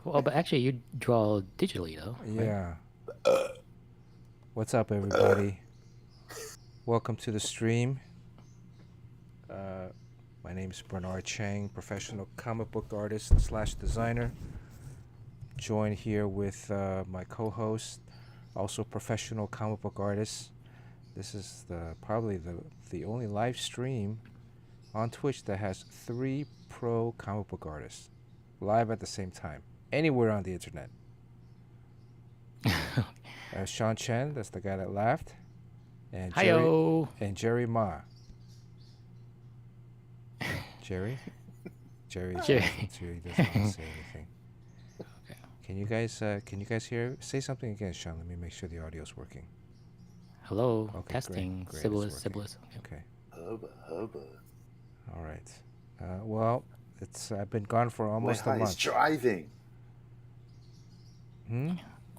Well, but actually, you draw digitally, though. Right? Yeah. What's up, everybody? Welcome to the stream. My name is Bernard Chang, professional comic book artist / designer. Joined here with my co-host, also professional comic book artist. This is probably the only live stream on Twitch that has 3 pro comic book artists live at the same time, anywhere on the internet. SEAN CHEN, that's the guy that laughed, and Jerry Ma. Jerry doesn't want to say anything. Okay. Can you guys hear? Say something again, Sean. Let me make sure the audio's working. Hello. Okay, Testing. great. Sybilis. Okay. Hubba. All right. Well, I've been gone for almost a month. He's driving.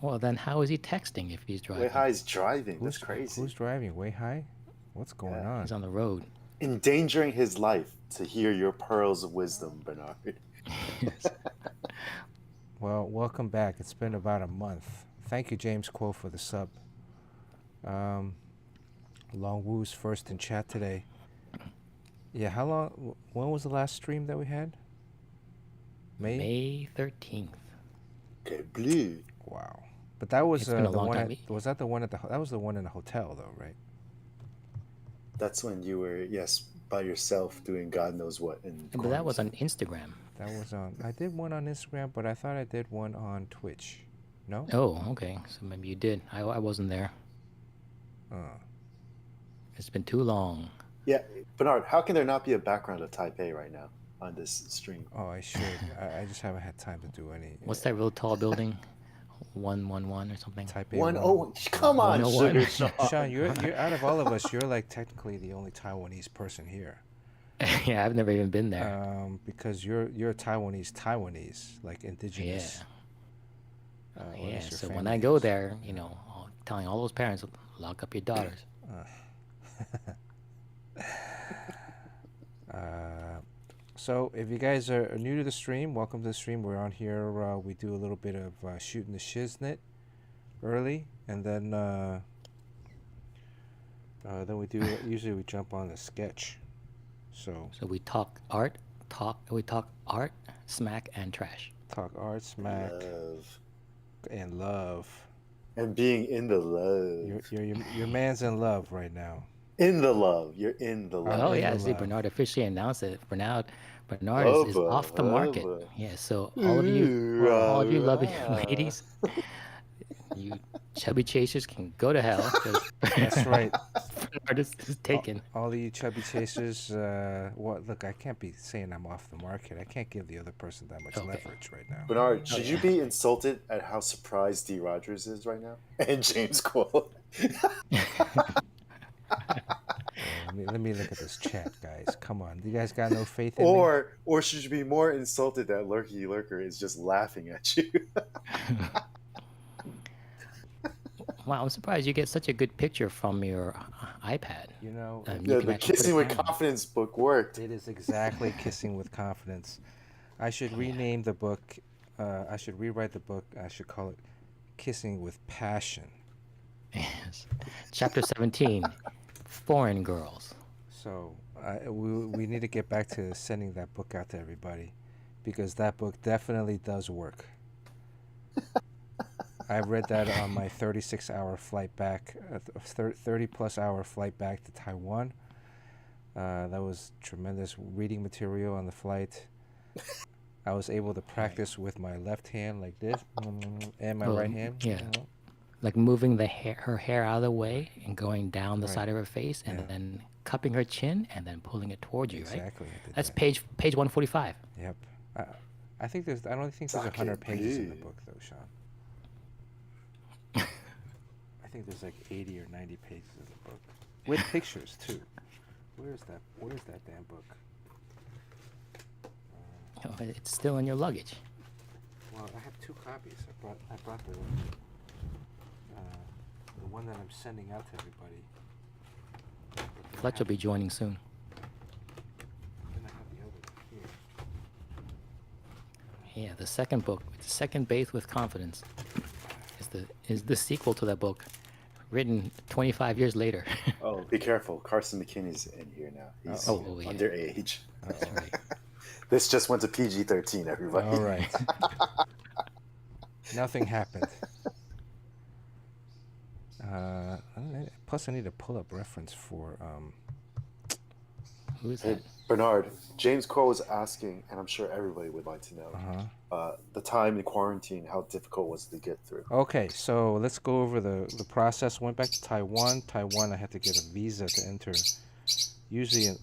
Well, then how is he texting if he's driving? Wei's driving. That's crazy. Who's driving? Wei? What's going on? He's on the road. Endangering his life to hear your pearls of wisdom, Bernard. Yes. Well, welcome back. It's been about a month. Thank you, James Quo, for the sub. Long Woo's first in chat today. Yeah, how long? When was the last stream that we had? May 13th. Okay, blue. Wow. But that was It's been a the long one. time. Was that the one at the? That was the one in the hotel, though, right? That's when you were, by yourself doing God knows what. But that was on Instagram. That was on. I did one on Instagram, but I thought I did one on Twitch. No? Oh, okay. So maybe you did. I wasn't there. It's been too long. Yeah, Bernard, how can there not be a background of Taipei right now on this stream? Oh, I should. I just haven't had time to do any. What's that real tall building? 111 or something? Taipei 101. Come on, 101. Sean, you're out of all of us, you're like technically the only Taiwanese person here. Yeah, I've never even been there. Because you're Taiwanese, like indigenous. Yeah. So when I go there, telling all those parents, lock up your daughters. So if you guys are new to the stream, welcome to the stream. We're on here. We do a little bit of shooting the shiznit early, and then we do usually we jump on the sketch. So we talk art, smack, and trash. Talk art, smack, love, and being in the love. Your man's in love right now. In the love, you're in the love. Oh yeah, see, Bernard officially announced it. Bernard is off the market. Yeah, so all of you lovely ladies, you chubby chasers can go to hell. That's right. Bernard is taken. All of you chubby chasers, look, I can't be saying I'm off the market. I can't give the other person that much leverage right now. Bernard, should you be insulted at how surprised D. Rogers is right now? And James Cole. Let me look at this chat, guys. Come on, you guys got no faith in me? Or should you be more insulted that Lurky Lurker is just laughing at you? Wow, I'm surprised you get such a good picture from your iPad. You know, You Yeah, can the actually put Kissing it with down. Confidence book worked. it is exactly Kissing with Confidence. I should rename the book. I should rewrite the book. I should call it Kissing with Passion. Yes. Chapter 17, Foreign Girls. So we need to get back to sending that book out to everybody, because that book definitely does work. I read that on my 36-hour flight back, 30-plus hour flight back to Taiwan. That was tremendous reading material on the flight. I was able to practice with my left hand like this, and my right hand. Yeah. Like moving her hair out of the way and going down the side of her face, and then cupping her chin and then pulling it towards you, Exactly. right? That's page 145. Yep. I think I don't think there's 100 pages in the book though, Sean. I think there's like 80 or 90 pages in the book with pictures too. Where's that damn book? Oh, it's still in your luggage. Well, I have 2 copies. I brought the one that I'm sending out to everybody. Fletch will be joining soon. Then I have the other here. Yeah, the second book, Second Base with Confidence, is the sequel to that book, written 25 years later. Oh, be careful. Carson McKinney's in here now. He's underage. That's right. This just went to PG-13, everybody. All right. Nothing happened. Plus, I need to pull up reference for. Who is that? Bernard, James Cole was asking, and I'm sure everybody would like to know, the time in quarantine, how difficult was it to get through? Okay, so let's go over the process. Went back to Taiwan. Taiwan, I had to get a visa to enter. Usually, in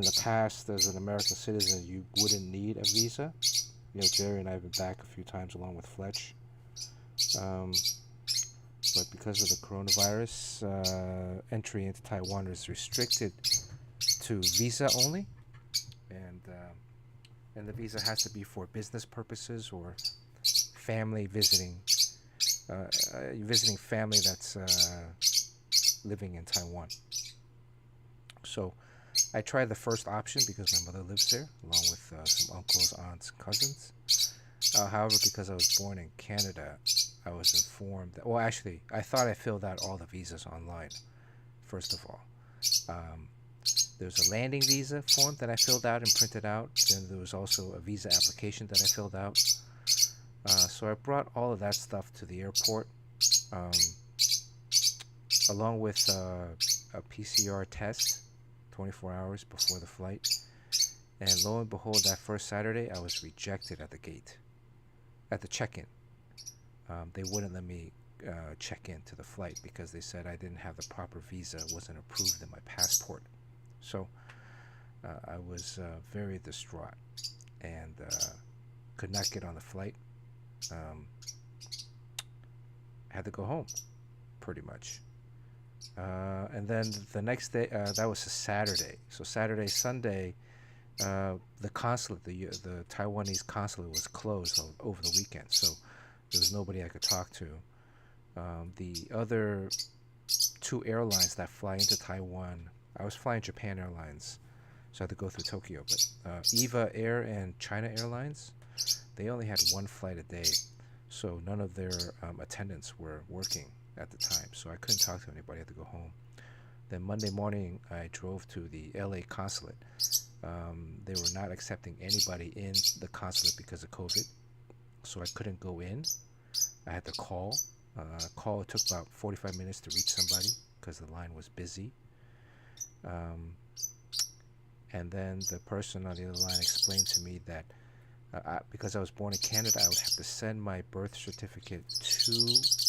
the past, as an American citizen, you wouldn't need a visa. You know, Jerry and I have been back a few times along with Fletch. But because of the coronavirus, entry into Taiwan is restricted to visa only, and the visa has to be for business purposes or family visiting family that's living in Taiwan. So I tried the first option because my mother lives there, along with some uncles, aunts, and cousins. However, because I was born in Canada, I was informed that, well, actually, I thought I filled out all the visas online, first of all. There was a landing visa form that I filled out and printed out. Then there was also a visa application that I filled out. So I brought all of that stuff to the airport, along with a PCR test 24 hours before the flight. And lo and behold, that first Saturday, I was rejected at the gate, at the check-in. They wouldn't let me check in to the flight because they said I didn't have the proper visa, wasn't approved in my passport. So I was very distraught and could not get on the flight. Had to go home, pretty much. And then the next day, that was a Saturday. So Saturday, Sunday, the consulate, the Taiwanese consulate was closed over the weekend. So there was nobody I could talk to. The other 2 airlines that fly into Taiwan, I was flying Japan Airlines, so I had to go through Tokyo. But EVA Air and China Airlines, they only had 1 flight a day, so none of their attendants were working at the time. So I couldn't talk to anybody. I had to go home. Then Monday morning, I drove to the LA consulate. They were not accepting anybody in the consulate because of COVID, so I couldn't go in. I had to call. It took about 45 minutes to reach somebody because the line was busy. And then the person on the other line explained to me that because I was born in Canada, I would have to send my birth certificate to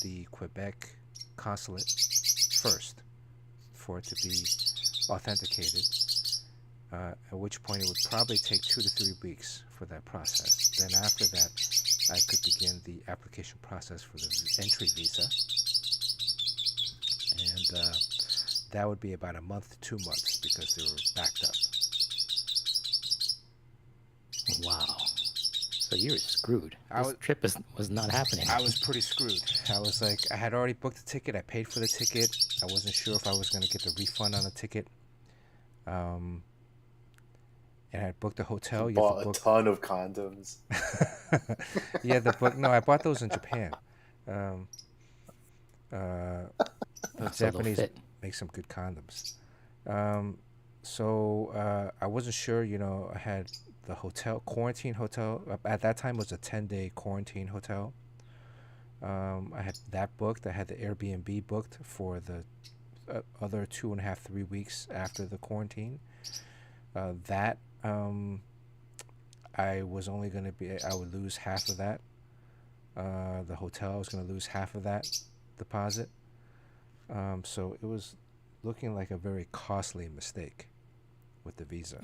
the Quebec consulate first for it to be authenticated, at which point it would probably take 2 to 3 weeks for that process. Then after that, I could begin the application process for the entry visa. and that would be about a month to 2 months because they were backed up. Wow. So you were screwed. This trip was not happening. I was pretty screwed. I was like, I had already booked the ticket. I paid for the ticket. I wasn't sure if I was going to get the refund on the ticket. And I had booked a hotel. You bought a ton of condoms. You had to book. No, I bought those in Japan. The Japanese make some good condoms. So I wasn't sure. I had the quarantine hotel. At that time, it was a 10-day quarantine hotel. I had that booked. I had the Airbnb booked for the other 2.5, 3 weeks after the quarantine. I was only going to be, I would lose half of that. The hotel, I was going to lose half of that deposit. So it was looking like a very costly mistake with the visa.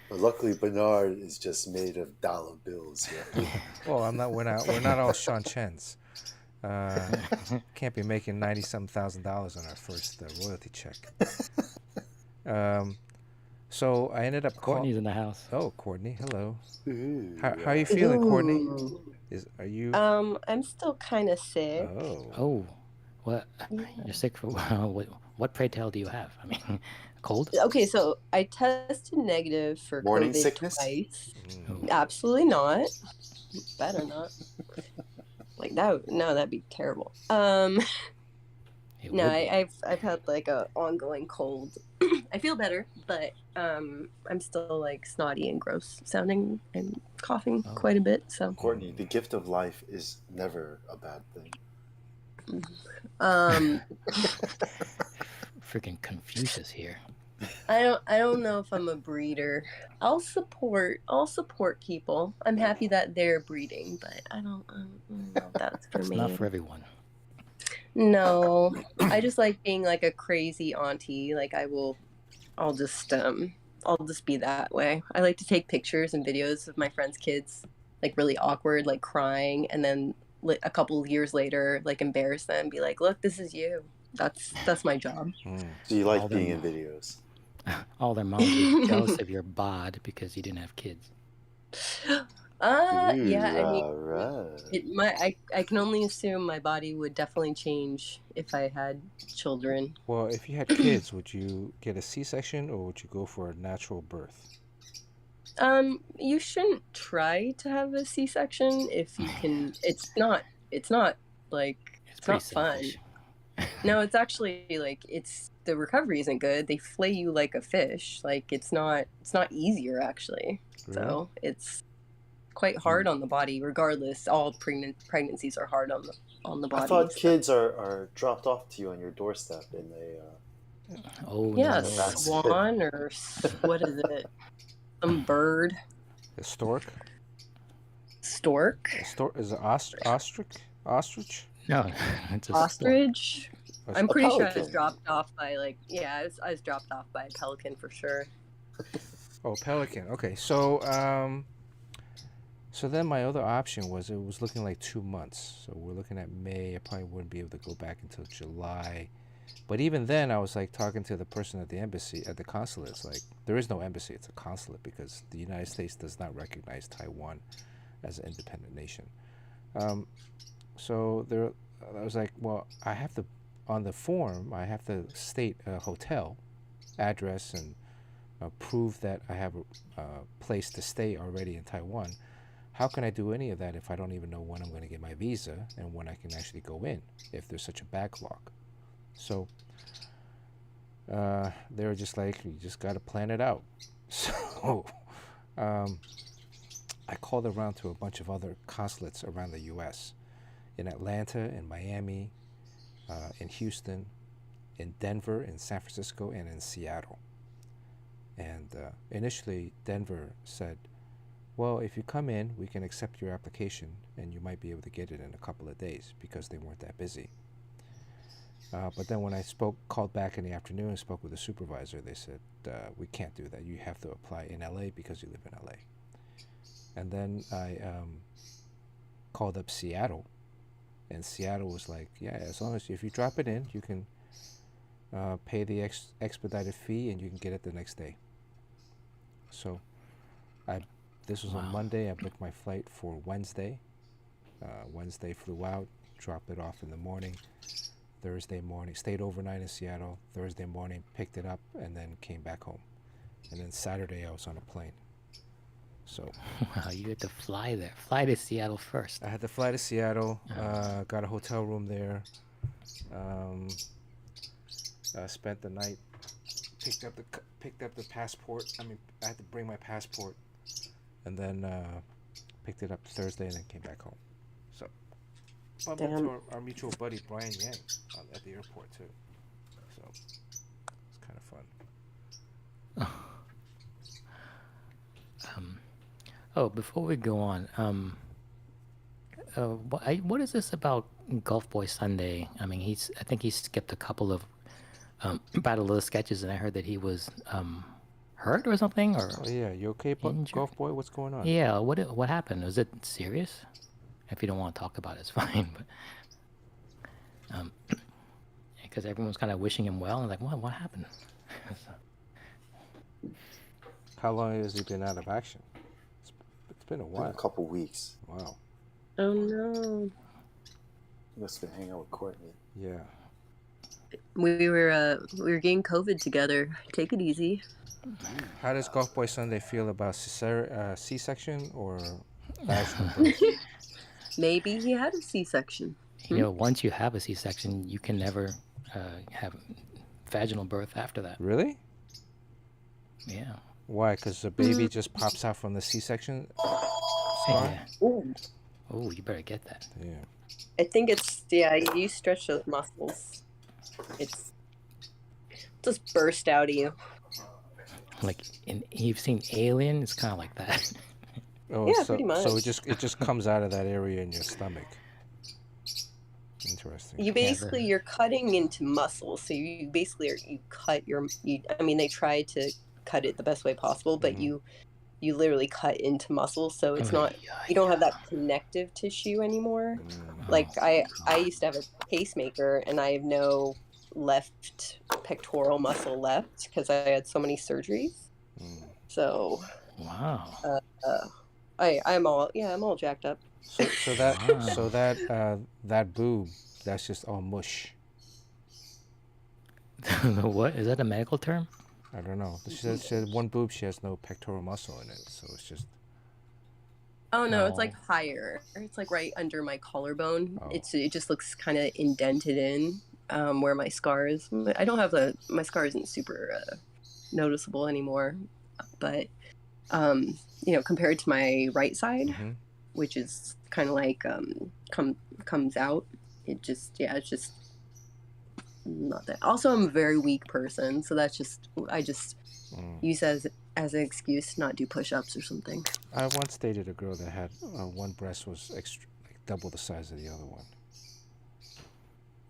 But luckily, Bernard is just made of dollar bills. Yeah. Well, we're not all Sean Chens. Can't be making $90-some thousand on our first royalty check. So I ended up Courtney's in the house. Oh, Courtney, hello. How are you feeling, Courtney? Are you? I'm still kind of sick. Oh, what? You're sick for what? Pray tell do you have? I mean, cold? Okay, so I tested negative for morning COVID sickness. Twice. Absolutely not. Better not. Like that? No, that'd be terrible. No, I've had like a ongoing cold. I feel better, but I'm still like snotty and gross sounding and coughing quite a bit. So Courtney, the gift of life is never a bad thing. Freaking Confucius here. I don't know if I'm a breeder. I'll support people. I'm happy that they're breeding, but I don't know if that's for me. It's not for everyone. No, I just like being like a crazy auntie. Like I'll just be that way. I like to take pictures and videos of my friends' kids, like really awkward, like crying, and then a couple of years later, like embarrass them, be like, "Look, this is you." That's my job. So you like being in videos? All their moms be jealous of your bod because you didn't have kids. Yeah, I mean, I can only assume my body would definitely change if I had children. Well, if you had kids, would you get a C-section or would you go for a natural birth? You shouldn't try to have a C-section if you can. It's not like it's not fun. No, it's actually like the recovery isn't good. They flay you like a fish. Like it's not easier actually. Really? So it's quite hard on the body. Regardless, all pregnancies are hard on the body. I thought kids are dropped off to you on your doorstep and they. Yeah, swan or what is it? Some bird. A stork. Stork. Is it ostrich? Ostrich? No, it's a ostrich. I'm pretty sure I was dropped off by I was dropped off by a pelican for sure. Oh, pelican. Okay, so then my other option was it was looking like 2 months. So we're looking at May. I probably wouldn't be able to go back until July. But even then, I was like talking to the person at the embassy, at the consulate. It's like there is no embassy; it's a consulate because the United States does not recognize Taiwan as an independent nation. So there, I was like, well, I have to, on the form, I have to state a hotel address and prove that I have a place to stay already in Taiwan. How can I do any of that if I don't even know when I'm going to get my visa and when I can actually go in if there's such a backlog? So they were just like, you just got to plan it out. So I called around to a bunch of other consulates around the U.S. in Atlanta, in Miami, in Houston, in Denver, in San Francisco, and in Seattle. And initially, Denver said, well, if you come in, we can accept your application, and you might be able to get it in a couple of days because they weren't that busy. But then when I called back in the afternoon and spoke with the supervisor, they said, we can't do that. You have to apply in LA because you live in LA. And then I called up Seattle, and Seattle was like, yeah, as long as if you drop it in, you can pay the expedited fee, and you can get it the next day. So, this was on Monday. I booked my flight for Wednesday. Wednesday flew out, dropped it off in the morning. Thursday morning, stayed overnight in Seattle. Thursday morning, picked it up, and then came back home. And then Saturday, I was on a plane. So, wow, you had to fly there. Fly to Seattle first. I had to fly to Seattle. Got a hotel room there. Spent the night. Picked up the passport. I mean, I had to bring my passport, and then picked it up Thursday, and then came back home. So, bumped into our mutual buddy Brian Yang at the airport too. So, it's kind of fun. Before we go on, what is this about Golf Boy Sunday? I mean, I think he skipped a couple of Battle of the Sketches, and I heard that he was hurt or something, or you okay, Golf Boy? What's going on? Yeah, what happened? Was it serious? If you don't want to talk about it, it's fine. But because everyone's kind of wishing him well, and like, what happened? How long has he been out of action? It's been a while. A couple weeks. Wow. Oh no. He must have been hanging out with Courtney. Yeah. We were getting COVID together. Take it easy. How does Golf Boy Sunday feel about C-section or vaginal birth? Maybe he had a C-section. You know, once you have a C-section, you can never have vaginal birth after that. Really? Yeah. Why? Because the baby just pops out from the C-section scar? Yeah. Oh, you better get that. Yeah. I think it's, you stretch those muscles. It's just burst out of you. Like, you've seen Alien, it's kind of like that. Oh, yeah, so, pretty much. So it just comes out of that area in your stomach. Interesting. You basically, you're cutting into muscle. So you basically you cut I mean, they try to cut it the best way possible, but you literally cut into muscle. So it's not, you don't have that connective tissue anymore. Like I used to have a pacemaker, and I have no left pectoral muscle left because I had so many surgeries. So wow. I'm all jacked up. So that boob, that's just all mush. What is that, a medical term? I don't know. She said one boob, she has no pectoral muscle in it, so it's just. Oh no, it's like higher. It's like right under my collarbone. Oh. It just looks kind of indented in where my scar is. I don't have my scar isn't super noticeable anymore, but compared to my right side, which is kind of like comes out. It's just not that. Also, I'm a very weak person, so that's just I just use as an excuse to not do push-ups or something. I once dated a girl that had one breast was extra, like double the size of the other one.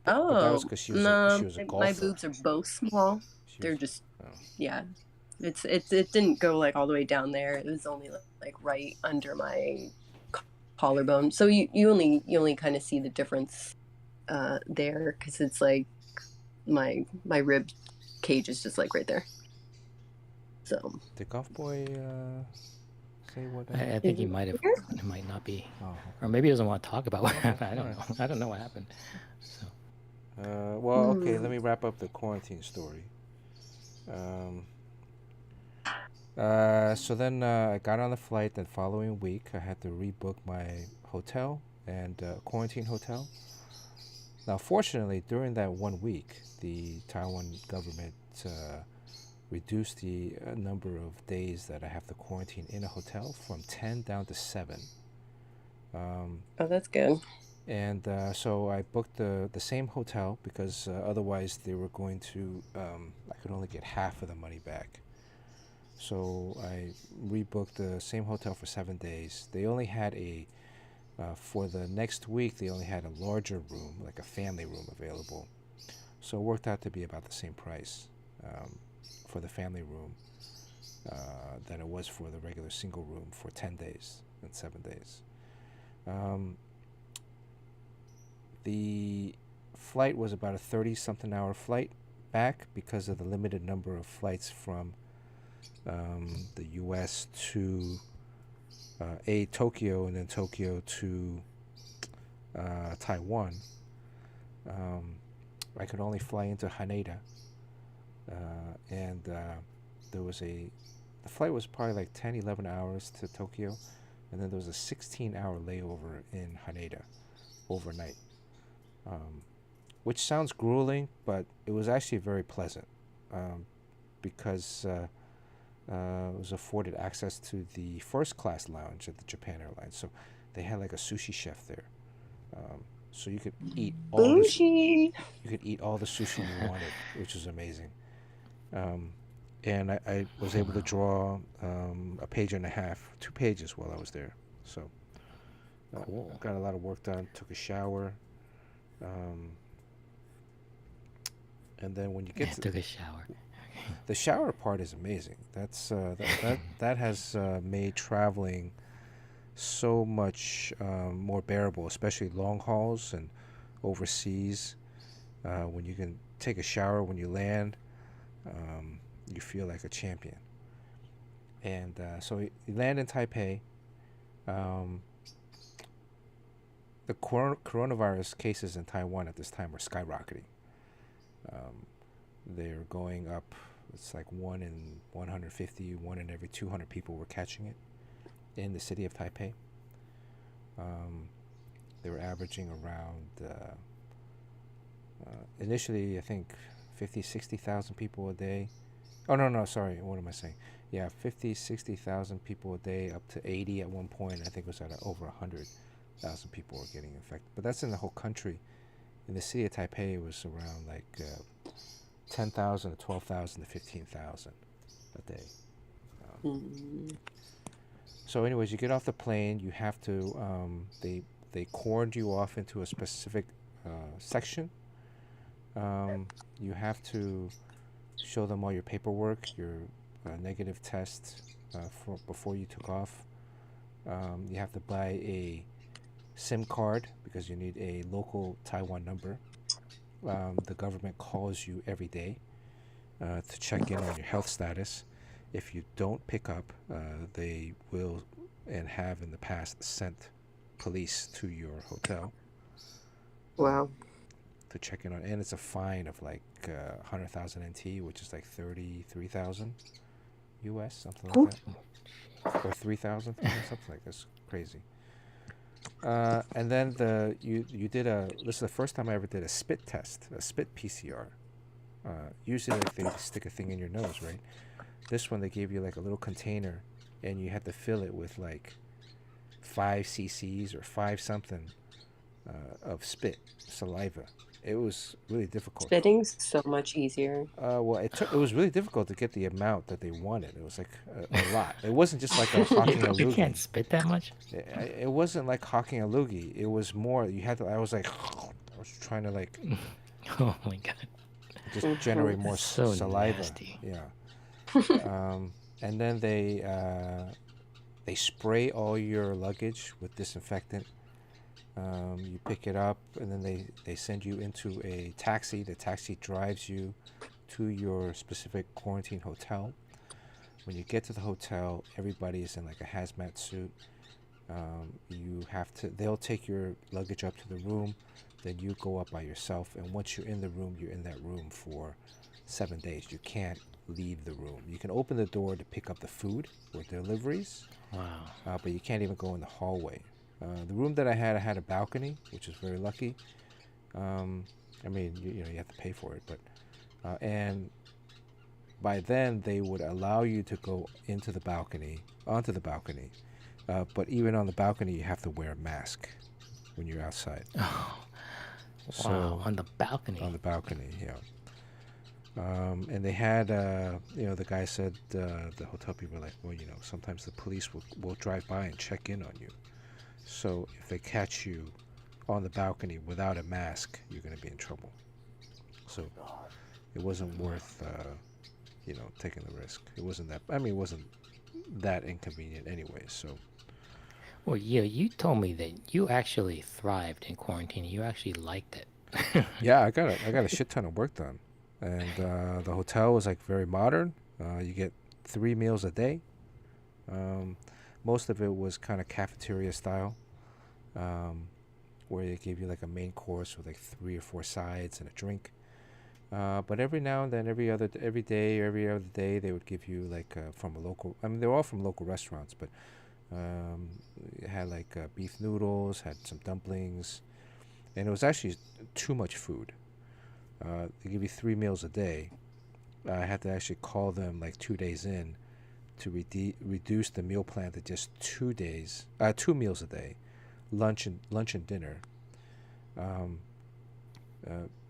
But that was because she was a golfer. My boobs are both small. They're just it didn't go like all the way down there. It was only like right under my collarbone. So you only kind of see the difference there, because it's like my rib cage is just like right there. So did Golf Boy say what? I think he might have. It might not be, or maybe he doesn't want to talk about what happened. I don't know. I don't know what happened. So. Okay. Let me wrap up the quarantine story. So then I got on the flight. The following week, I had to rebook my hotel and quarantine hotel. Now, fortunately, during that 1 week, the Taiwan government reduced the number of days that I have to quarantine in a hotel from 10 down to 7. Oh, that's good. And so I booked the same hotel because otherwise they were going to, I could only get half of the money back. So I rebooked the same hotel for 7 days. They only had for the next week, they only had a larger room, like a family room available. So it worked out to be about the same price for the family room than it was for the regular single room for 10 days and 7 days. The flight was about a 30-something hour flight back because of the limited number of flights from the U.S. to Tokyo, and then Tokyo to Taiwan. I could only fly into Haneda, and the flight was probably like 10, 11 hours to Tokyo, and then there was a 16-hour layover in Haneda overnight, which sounds grueling, but it was actually very pleasant because it was afforded access to the first class lounge at the Japan Airlines. So they had like a sushi chef there. So you could eat all Bougie. you could eat all the sushi you wanted, which was amazing. And I was able to draw a page and a half, 2 pages while I was there. So Cool. got a lot of work done, took a shower. And then when you get to took a shower. the shower part is amazing. That's that has made traveling so much more bearable, especially long hauls and overseas. When you can take a shower when you land, you feel like a champion. And so you land in Taipei. The coronavirus cases in Taiwan at this time are skyrocketing. They're going up. It's like 1 in 150, 1 in every 200 people were catching it in the city of Taipei. They were averaging around, initially, I think, 50, 60,000 people a day. Oh, no, sorry. What am I saying? Yeah, 50, 60,000 people a day, up to 80 at one point. I think it was at over 100,000 people were getting infected. But that's in the whole country. In the city of Taipei, it was around like 10,000 to 12,000 to 15,000 a day. So anyways, you get off the plane, you have to, they cordoned you off into a specific section. You have to show them all your paperwork, your negative test before you took off. You have to buy a SIM card because you need a local Taiwan number. The government calls you every day to check in on your health status. If you don't pick up, they will and have in the past sent police to your hotel. Wow. To check in on, and it's a fine of like 100,000 NT, which is like 33,000 US, something like that, or 3,000, something like this. Crazy. And then you did this is the first time I ever did a spit test, a spit PCR. Usually like they stick a thing in your nose, right? This one they gave you like a little container, and you had to fill it with like 5 cc's or 5 something of spit, saliva. It was really difficult. Spitting's so much easier. Well, it was really difficult to get the amount that they wanted. It was like a lot. It wasn't just like a hawking a loogie. You can't spit that much? It wasn't like hawking a loogie. It was more, you had to, I was like, I was trying to like, oh my God. Just generate more so saliva. Nasty. Yeah. And then they spray all your luggage with disinfectant. You pick it up, and then they send you into a taxi. The taxi drives you to your specific quarantine hotel. When you get to the hotel, everybody is in like a hazmat suit. They'll take your luggage up to the room, then you go up by yourself, and once you're in the room, you're in that room for 7 days. You can't leave the room. You can open the door to pick up the food or deliveries. Wow. But you can't even go in the hallway. The room that I had a balcony, which was very lucky. I mean, you have to pay for it, but and by then they would allow you to go onto the balcony. But even on the balcony, you have to wear a mask when you're outside. Oh, So, wow. On the balcony. on the balcony, yeah. And they had, the guy said, the hotel people were like, well, sometimes the police will drive by and check in on you. So if they catch you on the balcony without a mask, you're going to be in trouble. So it wasn't worth, taking the risk. It wasn't that inconvenient anyway, so. Well, yeah, you told me that you actually thrived in quarantine. You actually liked it. Yeah, I got a shit ton of work done. And the hotel was like very modern. You get 3 meals a day. Most of it was kind of cafeteria style, where they give you like a main course with like 3 or 4 sides and a drink. But every now and then, every day, every other day, they would give you like from a local. I mean, they're all from local restaurants, but it had like beef noodles, had some dumplings, and it was actually too much food. They give you 3 meals a day. I had to actually call them like 2 days in to reduce the meal plan to just 2 days, 2 meals a day, lunch and dinner.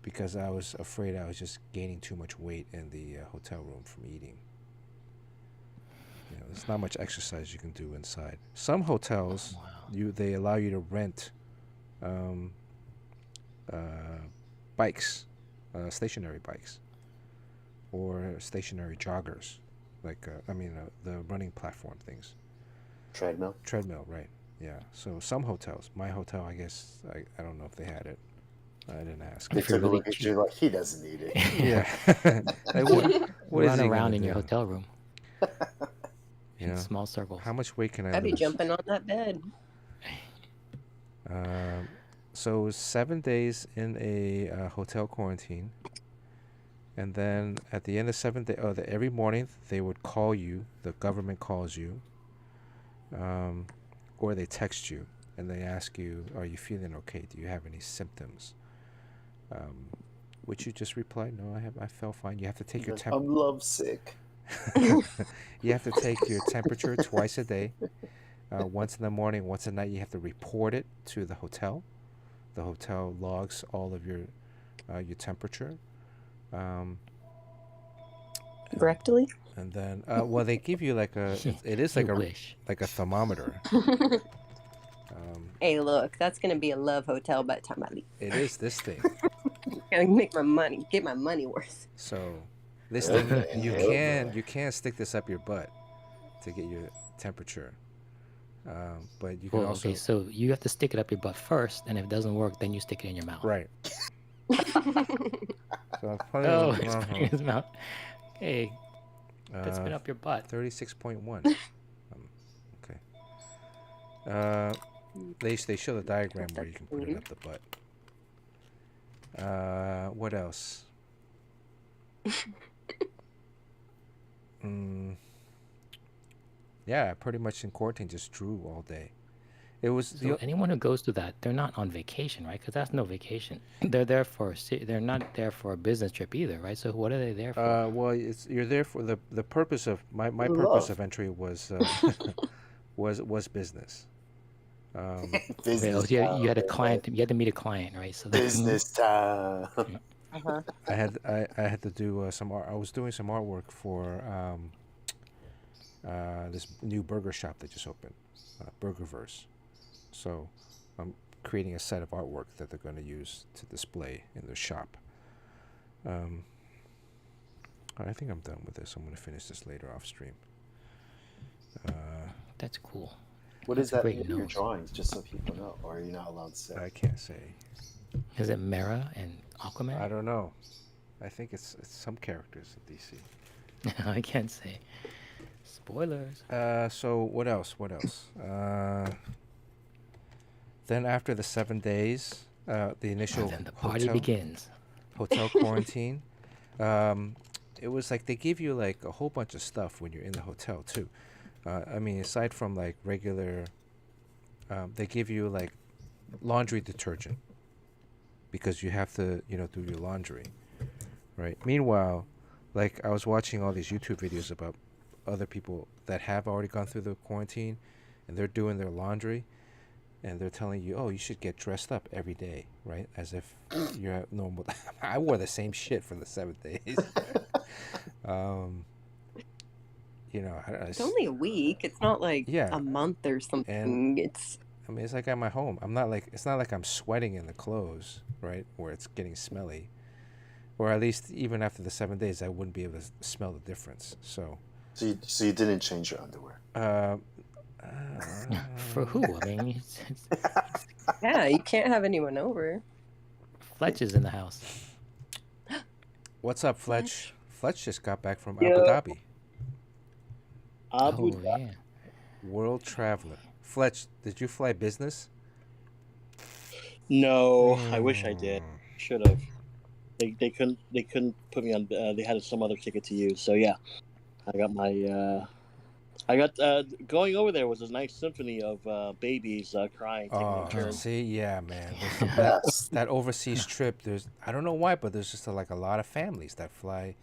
Because I was afraid I was just gaining too much weight in the hotel room from eating. There's not much exercise you can do inside. Some hotels, they allow you to rent bikes, stationary bikes, or stationary joggers, like the running platform things. Treadmill, right? Yeah. So some hotels, my hotel, I guess, I don't know if they had it. I didn't ask. They took a look at you like, he doesn't need it. Yeah. Like, what Run is he around in do? your hotel room. Yeah. Small circles. How much weight can I I'd be lose? jumping on that bed. So it was 7 days in a hotel quarantine, and then at the end of 7 days, every morning they would call you. The government calls you, or they text you, and they ask you, "Are you feeling okay? Do you have any symptoms?" Which you just reply, "No, I felt fine." You have to take your I'm lovesick. You have to take your temperature twice a day, once in the morning, once at night. You have to report it to the hotel. The hotel logs all of your temperature. Rectally? And then, well, they give you like it is like a thermometer. Hey, look, that's gonna be a love hotel by the time I leave. It is this thing. Gotta get my money worth. So, this thing you can stick this up your butt to get your temperature. But you can also. Okay, so you have to stick it up your butt first, and if it doesn't work, then you stick it in your mouth. Right. So it's putting in his mouth. Hey, that's been up your butt. 36.1. Okay. They show the diagram where you can put it up the butt. What else? Yeah, pretty much in quarantine just drew all day. It was so anyone who goes through that, they're not on vacation, right? Because that's no vacation. They're there they're not there for a business trip either, right? So what are they there for? Well, you're there for the purpose of my purpose of entry was was business. Business you time, had a client. You had to meet a client, right? So business time. I had to do some art. I was doing some artwork for this new burger shop that just opened, Burgerverse. So I'm creating a set of artwork that they're going to use to display in the shop. I think I'm done with this. I'm going to finish this later off stream. That's cool. What is that in your drawings, just so people know? Or are you not allowed to say? I can't say. Is it Mera and Aquaman? I don't know. I think it's some characters in DC. I can't say. Spoilers. So what else? Then after the 7 days, the initial and then the party begins. Hotel quarantine. It was like they give you like a whole bunch of stuff when you're in the hotel too. I mean, aside from like regular, they give you like laundry detergent because you have to, do your laundry, right? Meanwhile, like I was watching all these YouTube videos about other people that have already gone through the quarantine, and they're doing their laundry, and they're telling you, oh, you should get dressed up every day, right? As if you're normal. I wore the same shit for the 7 days. It's only a week. It's not like a month or something. And it's like at my home. It's not like I'm sweating in the clothes, right? Where it's getting smelly. Or at least even after the 7 days, I wouldn't be able to smell the difference. So you didn't change your underwear? For who? I mean, yeah, you can't have anyone over. Fletch is in the house. What's up, Fletch? Fletch just got back from Abu Yeah. Dhabi. Abu Oh Dhabi. yeah. World traveler. Fletch, did you fly business? No, I wish I did. Should have. They couldn't put me on. They had some other ticket to use. So yeah, I got my. I got going over there was a nice symphony of babies crying, taking their turns. See, yeah, man. Yes. That overseas trip. I don't know why, but there's just like a lot of families that fly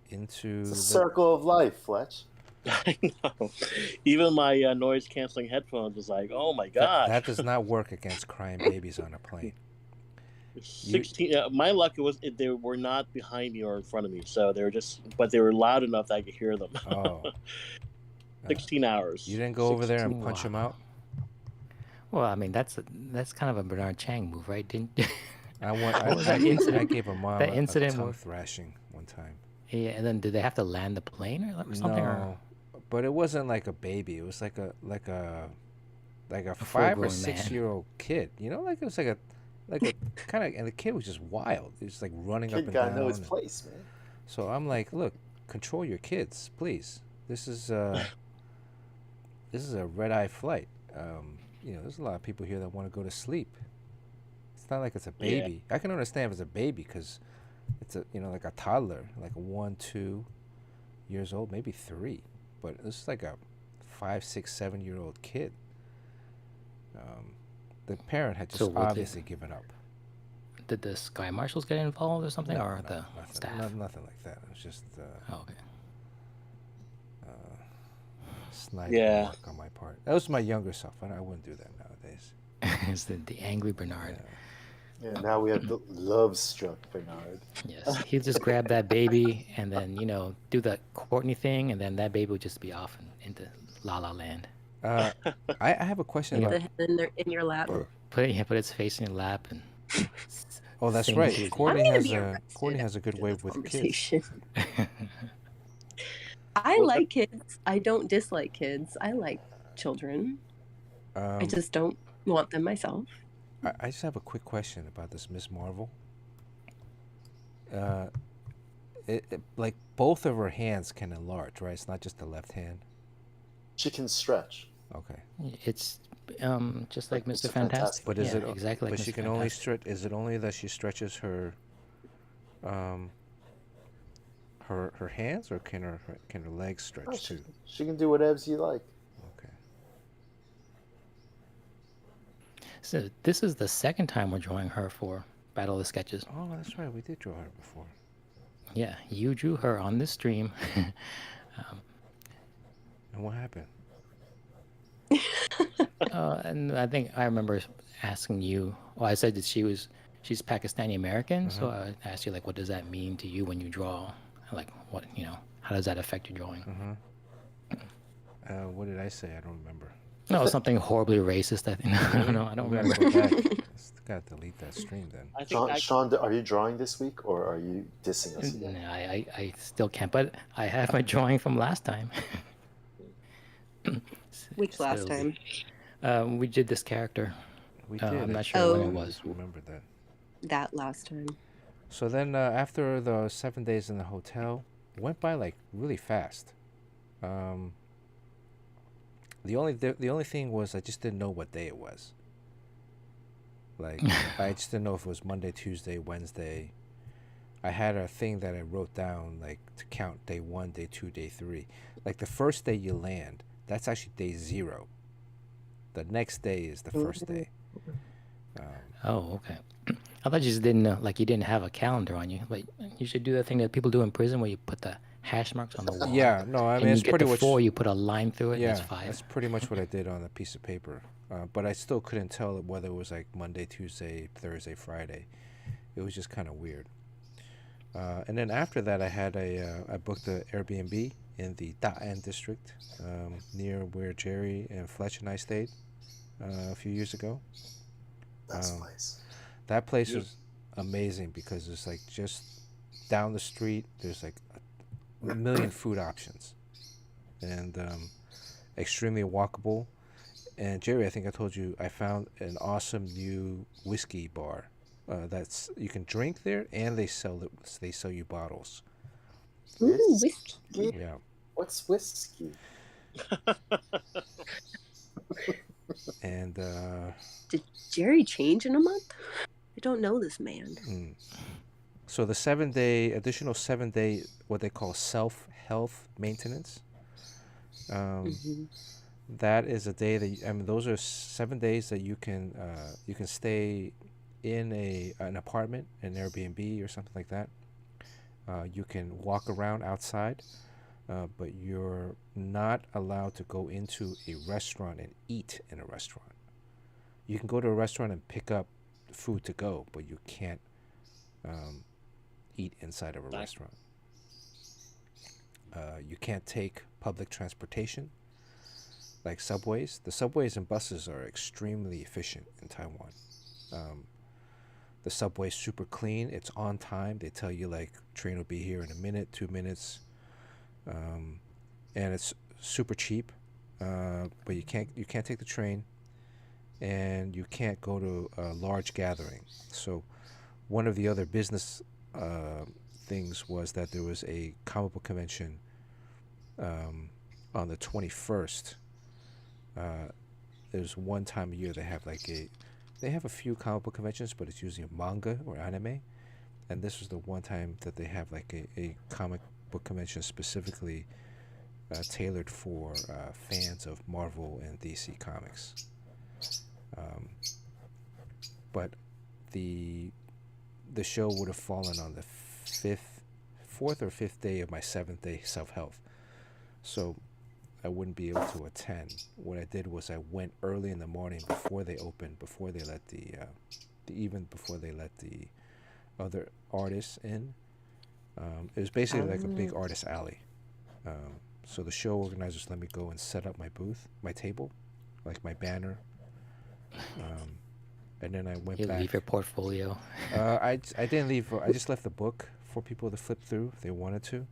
into It's a the. circle of life, Fletch. I know. Even my noise canceling headphones was like, oh my gosh. That does not work against crying babies on a plane. 16. My luck was they were not behind me or in front of me, so but they were loud enough that I could hear them. Oh. 16 hours. You didn't go over there and 16, punch wow. them out? Well, I mean that's kind of a Bernard Chang move, right? Didn't What was that incident? I gave a mom That a incident tongue with- thrashing one time. Yeah, and then did they have to land the plane or something? No, but it wasn't like a baby. It was like a 5 or full-grown 6-year-old kid. You know, like it was like a kind of, and the kid was just wild. He was like running up Kid and gotta down. know his and- place, man. So I'm like, look, control your kids, please. This is a red-eye flight. You know, there's a lot of people here that want to go to sleep. It's not like it's a baby. I can understand if it's a baby because it's like a toddler, like a 1, 2 years old, maybe 3. But this is like a 5, 6, 7-year-old kid. The parent had just So what obviously given up. Did the sky marshals get involved or something, or the nothing, staff? nothing like that. It was just Oh, okay. snide Yeah. remark on my part. That was my younger self. I wouldn't do that nowadays. It's the angry Bernard. Yeah, now we have the love-struck Bernard. Yes, he'll just grab that baby and then do the Courtney thing, and then that baby would just be off into La La Land. I have a question Put about. the head in your lap. Put its face in your lap and. Oh, that's sing right. to you. Courtney I'm gonna has be a arrested has a good after way this with kids. conversation. I like kids. I don't dislike kids. I like children. I just don't want them myself. I just have a quick question about this Miss Marvel. Like both of her hands can enlarge, right? It's not just the left hand. She can stretch. Okay. It's just like Mr. Mr. Fantastic. Fantastic. But is Yeah, it exactly? But Like she Mr. can only Fantastic. stretch. Is it only that she stretches her her hands, or can her legs stretch Oh, too? she can do whatever you like. Okay. So this is the second time we're drawing her for Battle of the Sketches. Oh, that's right. We did draw her before. Yeah, you drew her on this stream. And what happened? And I think I remember asking you. Well, I said that she's Pakistani American, so I asked you, like, what does that mean to you when you draw? Like, what how does that affect your drawing? What did I say? I don't remember. No, something horribly racist. I think. I don't We gotta remember. go back. Gotta delete that stream then. I think Sean, are you drawing this week or are you dissing us No, again? I still can't. But I have my drawing from last time. Which last So, time? we did this character. We did. I'm I not sure when Oh. it was. remember that. That last time. So then, after the 7 days in the hotel, went by like really fast. The only thing was I just didn't know what day it was. Like I just didn't know if it was Monday, Tuesday, Wednesday. I had a thing that I wrote down like to count day 1, day 2, day 3. Like the first day you land, that's actually day 0. The next day is the first day. Oh, okay. I thought you just didn't know, like you didn't have a calendar on you. Like you should do that thing that people do in prison where you put the hash marks on the wall. Yeah, no, I And mean you it's get pretty the much 4, you put a line through it, yeah. and that's 5. That's pretty much what I did on a piece of paper. But I still couldn't tell whether it was like Monday, Tuesday, Thursday, Friday. It was just kind of weird. And then after that, I booked an Airbnb in the Da'an district, near where Jerry and Fletch and I stayed a few years ago. That's nice. That place was amazing because it's like just down the street. There's like a million food options, and extremely walkable. And Jerry, I think I told you I found an awesome new whiskey bar that's you can drink there, and they sell you bottles. Ooh, whiskey. Yeah. What's whiskey? And Did Jerry change in a month? I don't know this man. So the additional 7-day, what they call self-health maintenance. That is a day that those are 7 days that you can stay in an apartment, an Airbnb or something like that. You can walk around outside, but you're not allowed to go into a restaurant and eat in a restaurant. You can go to a restaurant and pick up food to go, but you can't eat inside of a restaurant. You can't take public transportation, like subways. The subways and buses are extremely efficient in Taiwan. The subway's super clean. It's on time. They tell you like train will be here in a minute, 2 minutes, and it's super cheap. But you can't take the train, and you can't go to a large gathering. So one of the other business things was that there was a comic book convention on the 21st. There's one time a year they have a few comic book conventions, but it's usually a manga or anime. And this was the one time that they have like a comic book convention specifically tailored for fans of Marvel and DC comics. But the show would have fallen on the fourth or fifth day of my 7th day self-health. So I wouldn't be able to attend. What I did was I went early in the morning before they opened, before they let the other artists in. It was basically like a big artist alley. So the show organizers let me go and set up my booth, my table, like my banner. And then I went back. You leave your portfolio. I didn't leave. I just left the book for people to flip through if they wanted to.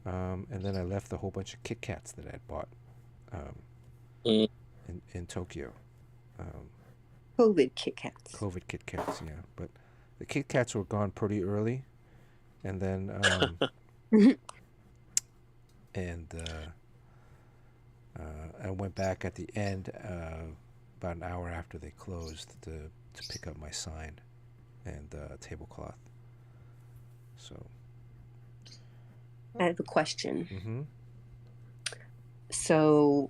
And then I left a whole bunch of Kit Kats that I had bought in Tokyo. COVID Kit Kats. COVID Kit Kats, yeah. But the Kit Kats were gone pretty early. And then I went back at the end about an hour after they closed to pick up my sign and tablecloth. So I have a question. Mm-hmm. So,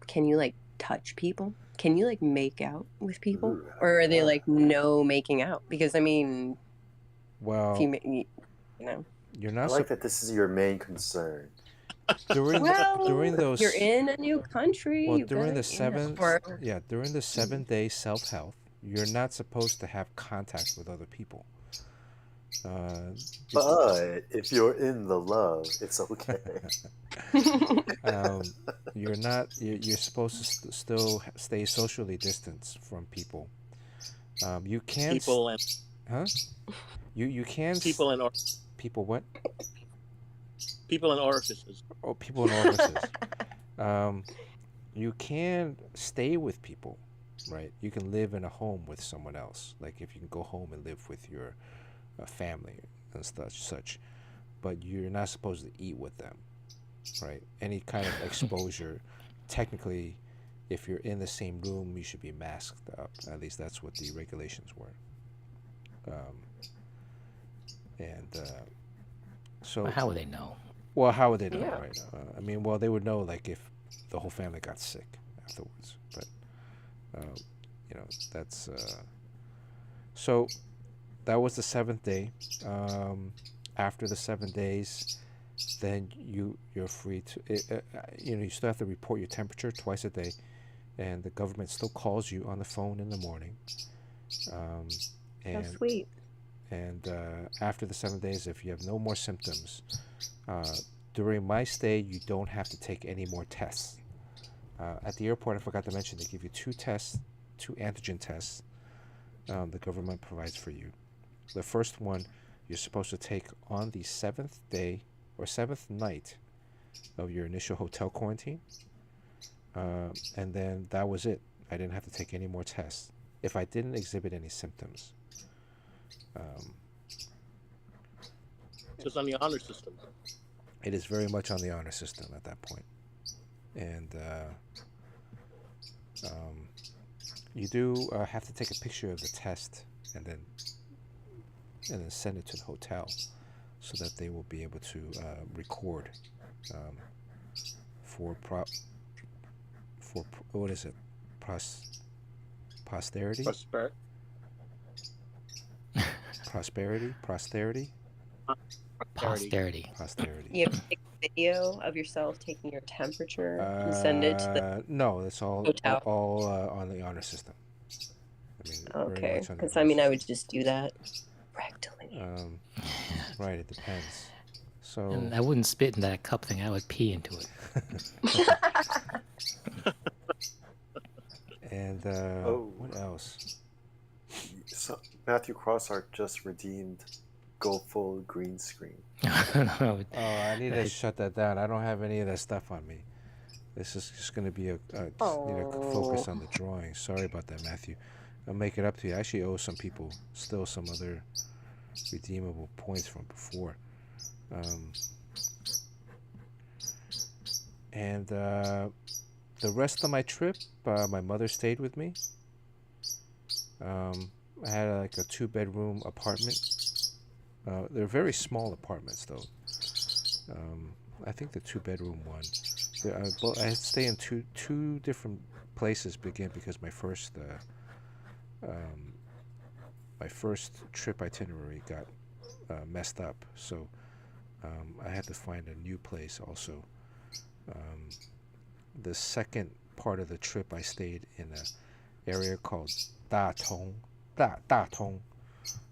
can you like touch people? Can you like make out with people, or are they like no making out? Because I mean, well, if you're not. I like that this is your main concern. During those, you're in a new country. Well, during the 7-day self-health, you're not supposed to have contact with other people. But if you're in the love, it's okay. You're not. You're supposed to still stay socially distanced from people. You can. People and. Huh? You can. People and. People what? People in orifices. Oh, people in orifices. You can stay with people, right? You can live in a home with someone else. Like if you can go home and live with your family and such, but you're not supposed to eat with them, right? Any kind of exposure, technically, if you're in the same room, you should be masked up. At least that's what the regulations were. So well, how would they know? Well, how would they know, right? I mean, well, they would know like if the whole family got sick afterwards, but that's so. That was the 7th day. After the 7 days, then you're free to. You still have to report your temperature twice a day, and the government still calls you on the phone in the morning. So sweet. And after the 7 days, if you have no more symptoms, during my stay, you don't have to take any more tests. At the airport, I forgot to mention, they give you 2 antigen tests. The government provides for you. The first one you're supposed to take on the 7th day or 7th night of your initial hotel quarantine. And then that was it. I didn't have to take any more tests. if I didn't exhibit any symptoms. Just on the honor system. It is very much on the honor system at that point. And you do have to take a picture of the test and then send it to the hotel so that they will be able to record for what is it? Posterity? Posterity? Posterity. You have to take a video of yourself taking your temperature and send it to the No, it's all hotel. all on the honor system. I mean, very Okay, much on the because honor I system. would just do that rectally. Right, it depends. So And I wouldn't spit in that cup thing. I would pee into it. and what else? So Matthew Crossart just redeemed Go Full green screen. Oh, I need to shut that down. I don't have any of that stuff on me. This is just going to be need to focus on the drawing. Sorry about that, Matthew. I'll make it up to you. I actually owe some people still some other redeemable points from before. And the rest of my trip, my mother stayed with me. I had like a 2-bedroom apartment. They're very small apartments, though. I think the 2-bedroom one. I had to stay in two different places because my first trip itinerary got messed up. So I had to find a new place also. The second part of the trip, I stayed in an area called Da Tong,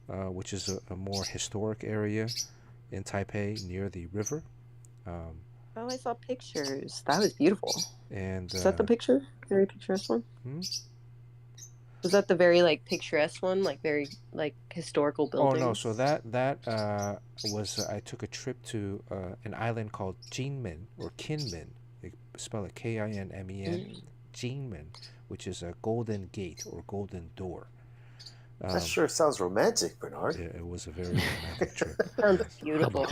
which is a more historic area in Taipei near the river. Oh, I saw pictures. That was beautiful. And is that the picture? Very picturesque one? Was that the very picturesque one? Very historical buildings? Oh no! So that was I took a trip to an island called Jinmen or Kinmen. They spell it Kinmen. Jinmen, which is a golden gate or golden door. That sure sounds romantic, Bernard. Yeah, it was a very romantic trip. Sounds beautiful.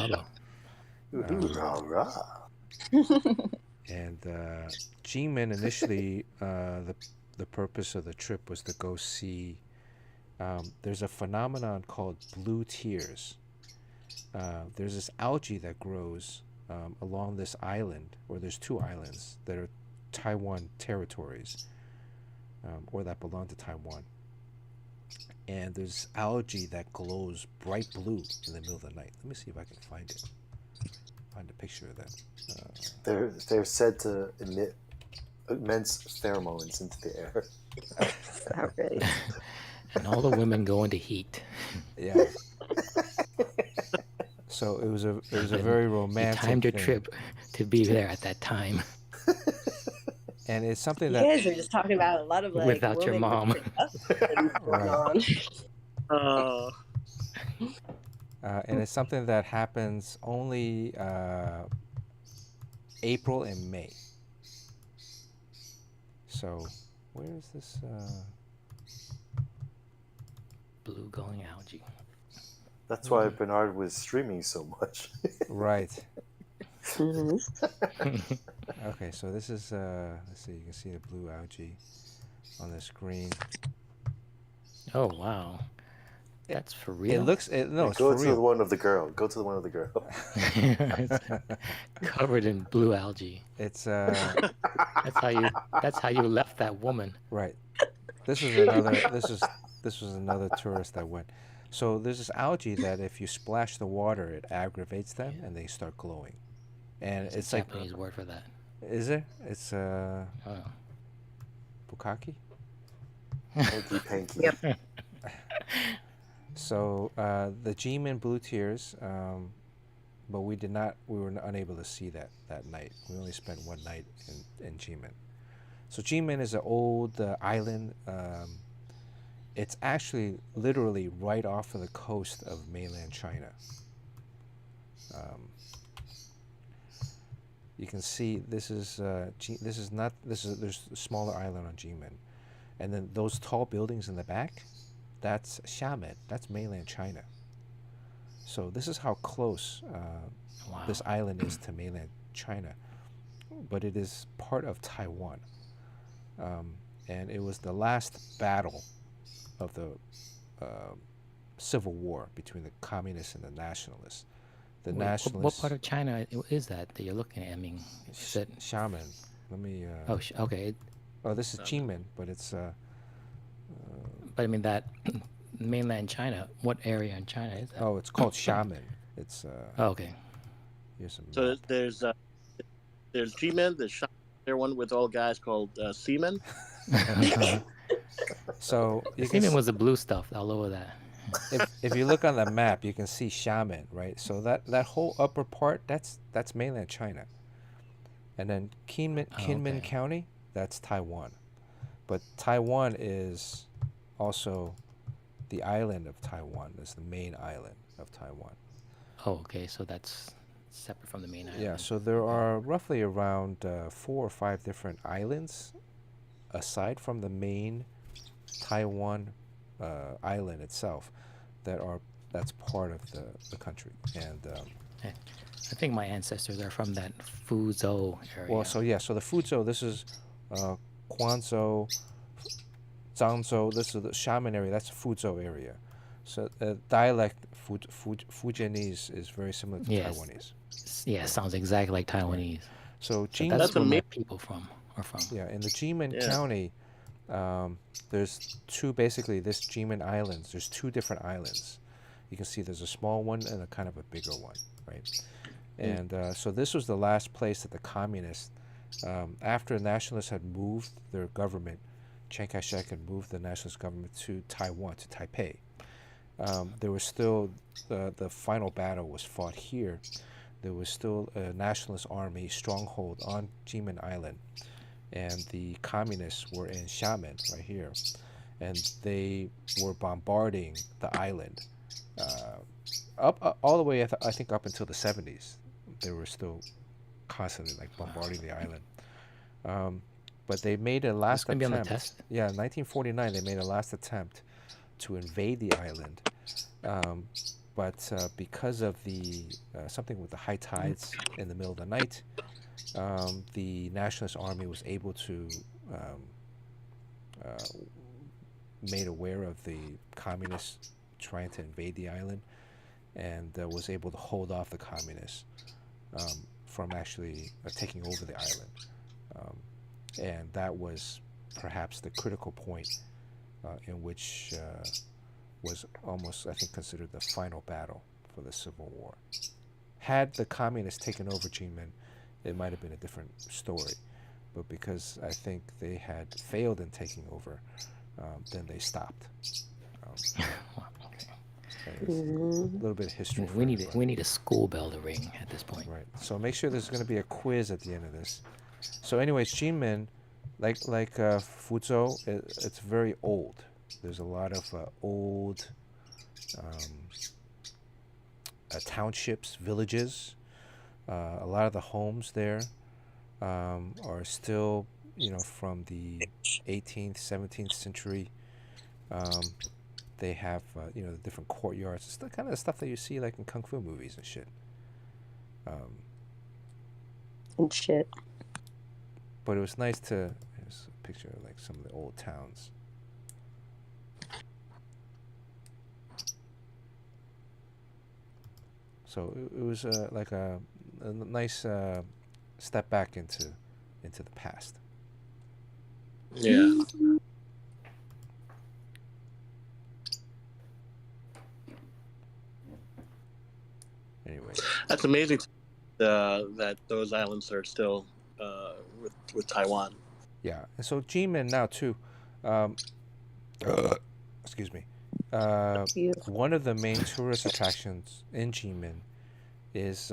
And G-Men initially, the purpose of the trip was to go see. There's a phenomenon called blue tears. There's this algae that grows along this island, or there's 2 islands that are Taiwan territories, or that belong to Taiwan. And there's algae that glows bright blue in the middle of the night. Let me see if I can find it. Find a picture of that. They're said to emit immense pheromones into the air. Outrageous. And all the women go into heat. Yeah. So it was a very romantic. You timed your trip to be there at that time. And it's something you that guys are just talking about a lot of without your mom. Right. On. And it's something that happens only April and May. So where is this? Blue glowing algae. That's why Bernard was streaming so much. Right. Okay, so this is let's see, you can see the blue algae on the screen. Oh wow, that's for real. It looks no, it's go for to real. the one of the girl. Go to the one of the girl. It's covered in blue algae. It's That's how you left that woman. right. This was another tourist that went. So there's this algae that if you splash the water, it aggravates them and they start glowing. And It's it's a like, Japanese word for that. is there? It's Bukaki. Hanky panky. Yep. So the G-Men blue tears, but we were unable to see that night. We only spent one night in G-Men. So G-Men is an old island. It's actually literally right off of the coast of mainland China. You can see there's a smaller island on G-Men. And then those tall buildings in the back, that's Xiamen. That's mainland China. So this is how close this island is to mainland China. But it is part of Taiwan. And it was the last battle of the Civil War between the communists and the nationalists. The nationalists. What part of China is that you're looking at? I mean, is it Xiamen? Let me. Oh, okay. Oh, this is Jinmen, but it's. But I mean that mainland China. What area in China is that? Oh, it's called Xiamen. It's. Oh, okay. Here's a So map. there's G-men, there's there one with all guys called Seamen. So you can Seaman was the blue stuff all over that. if you look on the map, you can see Xiamen, right? So that whole upper part, that's mainland China. And then Kinmen okay. County, that's Taiwan. But Taiwan is also the island of Taiwan. It's the main island of Taiwan. Oh, okay. So that's separate from the main island. Yeah, so there are roughly around 4 or 5 different islands aside from the main Taiwan island itself that's part of the country. And I think my ancestors are from that Fuzhou area. well, so the Fuzhou, this is Guangzhou, Zhangzhou, this is the Xiamen area, that's the Fuzhou area. So dialect Fujianese is very similar to Taiwanese. Yeah, sounds exactly like Taiwanese. So that's where my people are from. Yeah, in the Jinmen County, there's basically this Jinmen Islands. There's 2 different islands. You can see there's a small one and a kind of a bigger one, right? And so this was the last place that the communists, after the nationalists had moved their government, Chiang Kai-shek had moved the nationalist government to Taiwan, to Taipei. There was still, the final battle was fought here. There was still a nationalist army stronghold on Jinmen Island. And the communists were in Xiamen, right here. And they were bombarding the island. All the way, I think, up until the 70s. They were still constantly bombarding the island. But they made a last attempt. On the test? Yeah, in 1949, they made a last attempt to invade the island. But because of the something with the high tides in the middle of the night, the nationalist army was able to made aware of the communists trying to invade the island, and was able to hold off the communists from actually taking over the island. And that was perhaps the critical point in which was almost, I think, considered the final battle for the Civil War. Had the communists taken over Jinmen, it might have been a different story. But because I think they had failed in taking over, then they stopped. A little bit of history. We need a school bell to ring at this point. Right. So make sure there's going to be a quiz at the end of this. So anyways, Jinmen, like Fuzhou, it's very old. There's a lot of old townships, villages. A lot of the homes there are still, from the 18th, 17th century. They have, the different courtyards. It's the kind of stuff that you see like in kung fu movies and shit. But it was nice to. Here's a picture of like some of the old towns. So it was like a nice step back into the past. Yeah. Anyway, that's amazing that those islands are still with Taiwan. Yeah, and so Jinmen now too. Excuse me. One of the main tourist attractions in Jinmen is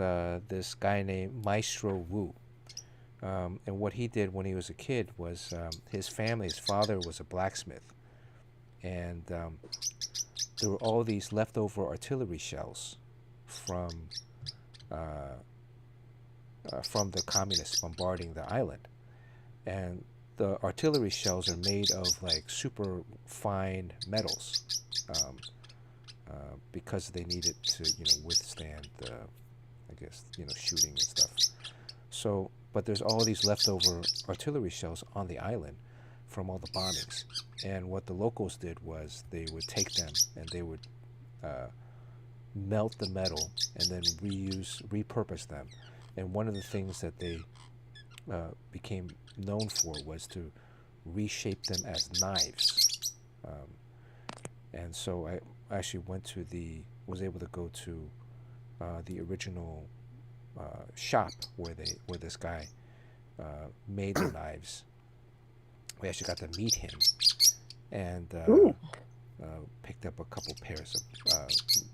this guy named Maestro Wu. And what he did when he was a kid was his father was a blacksmith. And there were all these leftover artillery shells from the communists bombarding the island. And the artillery shells are made of like super fine metals, because they need it to withstand I guess shooting and stuff. So, but there's all these leftover artillery shells on the island from all the bombings, and what the locals did was they would take them and they would melt the metal and then repurpose them. And one of the things that they became known for was to reshape them as knives. And so I actually was able to go to the original shop where this guy made the knives. We actually got to meet him, and picked up a couple pairs of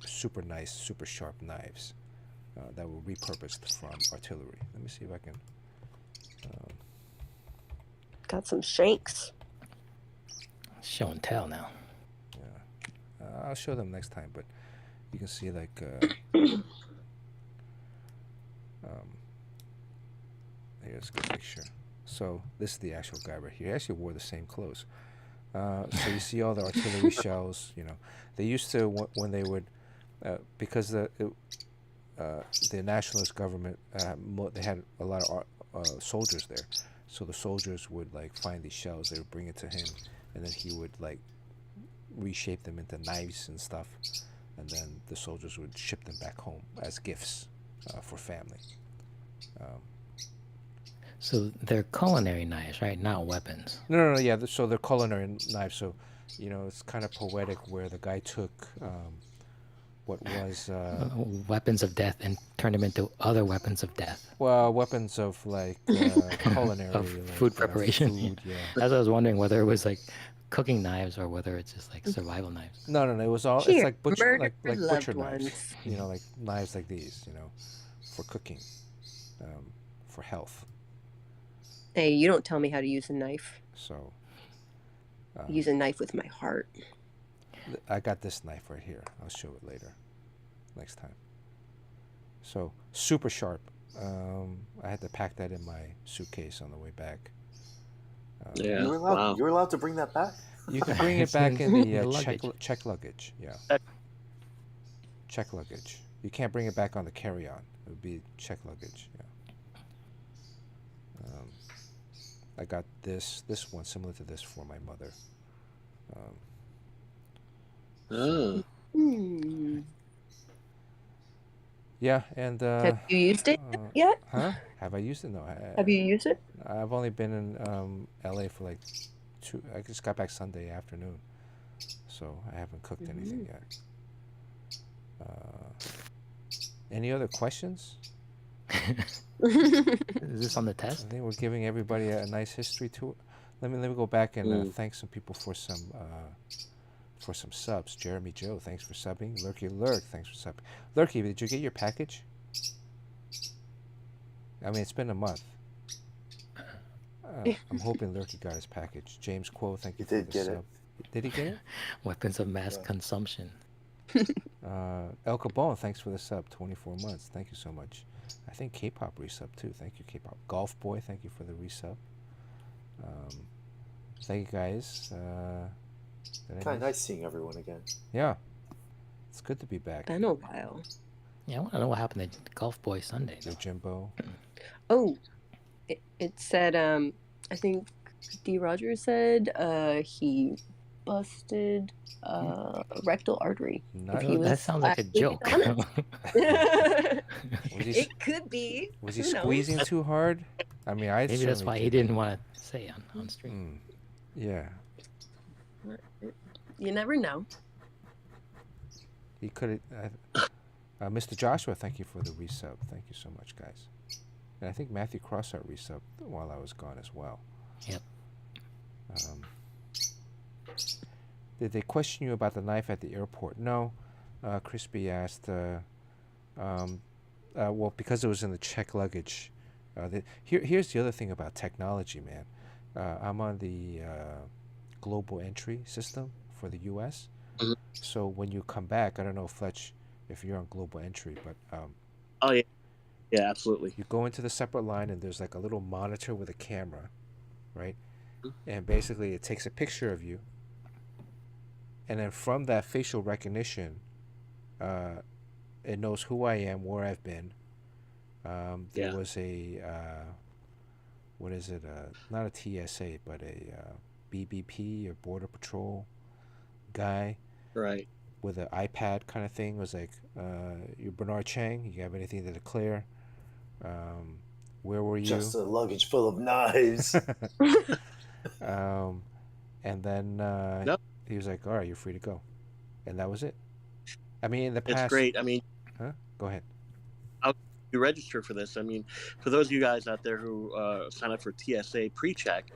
super nice, super sharp knives that were repurposed from artillery. Let me see if I can. Got some shanks. Show and tell now. Yeah, I'll show them next time, but you can see like. Here's a good picture. So this is the actual guy right here. He actually wore the same clothes. So you see all the artillery shells. They used to when they would, because the nationalist government they had a lot of soldiers there. So the soldiers would like find these shells. They would bring it to him, and then he would like reshape them into knives and stuff, and then the soldiers would ship them back home as gifts for family. So they're culinary knives, right? Not weapons. No. Yeah. So they're culinary knives. So, it's kind of poetic where the guy took what was weapons of death and turned them into other weapons of death. Well, weapons of like culinary of like, food preparation. Food, yeah. That's what I was wondering, whether it was like cooking knives or whether it's just like survival knives. No. It was all. Here, It's like butcher loved knives. Like knives like these. For cooking, for health. Hey, you don't tell me how to use a knife. So. Use a knife with my heart. I got this knife right here. I'll show it later, next time. So super sharp. I had to pack that in my suitcase on the way back. Yeah. You're allowed to bring that back? You can bring it back in the check luggage. Yeah. Check luggage. You can't bring it back on the carry-on. It would be check luggage. Yeah. I got this one similar to this for my mother. Yeah, and have you used it yet? Huh? Have I used it? No. Have you used it? I've only been in LA for like I just got back Sunday afternoon, so I haven't cooked anything yet. Any other questions? Is this on the test? I think we're giving everybody a nice history tour. Let me go back and thank some people for some subs. Jeremy Joe, thanks for subbing. Lurky Lurk, thanks for subbing. Lurky, did you get your package? I mean, it's been a month. I'm hoping Lurky got his package. James Quo, thank you for the sub. Did he get it? Weapons of mass consumption. El Cabon, thanks for the sub. 24 months. Thank you so much. I think K-pop resub too. Thank you, K-pop. Golf Boy, thank you for the resub. Thank you guys. Kind of nice seeing everyone again. Yeah, it's good to be back. Been a while. Yeah, I want to know what happened to Golf Boy Sunday. No Jimbo. Oh, it said I think D. Rogers said he busted rectal artery. That sounds like a joke. It could be. Was he squeezing too hard? I mean, maybe that's why he didn't want to say on stream. Yeah. You never know. He could have. Mr. Joshua, thank you for the resub. Thank you so much, guys. And I think Matthew Crossart resubbed while I was gone as well. Yep. Did they question you about the knife at the airport? No. Crispy asked, well, because it was in the check luggage. Here's the other thing about technology, man. I'm on the global entry system for the U.S. Mhm. So when you come back, I don't know, Fletch, if you're on global entry, but oh yeah, yeah, absolutely. You go into the separate line, and there's like a little monitor with a camera, right? and basically it takes a picture of you, and then from that facial recognition, it knows who I am, where I've been. There was a what is it? Not a TSA, but a BBP or Border Patrol guy, Right. with an iPad kind of thing. It was like, "You're Bernard Chang. You have anything to declare? Where were you?" Just a luggage full of knives. And then Nope. he was like, "All right, you're free to go," and that was it. I mean, in the past, It's great. I mean, go ahead. you register for this. I mean, for those of you guys out there who sign up for TSA pre-check,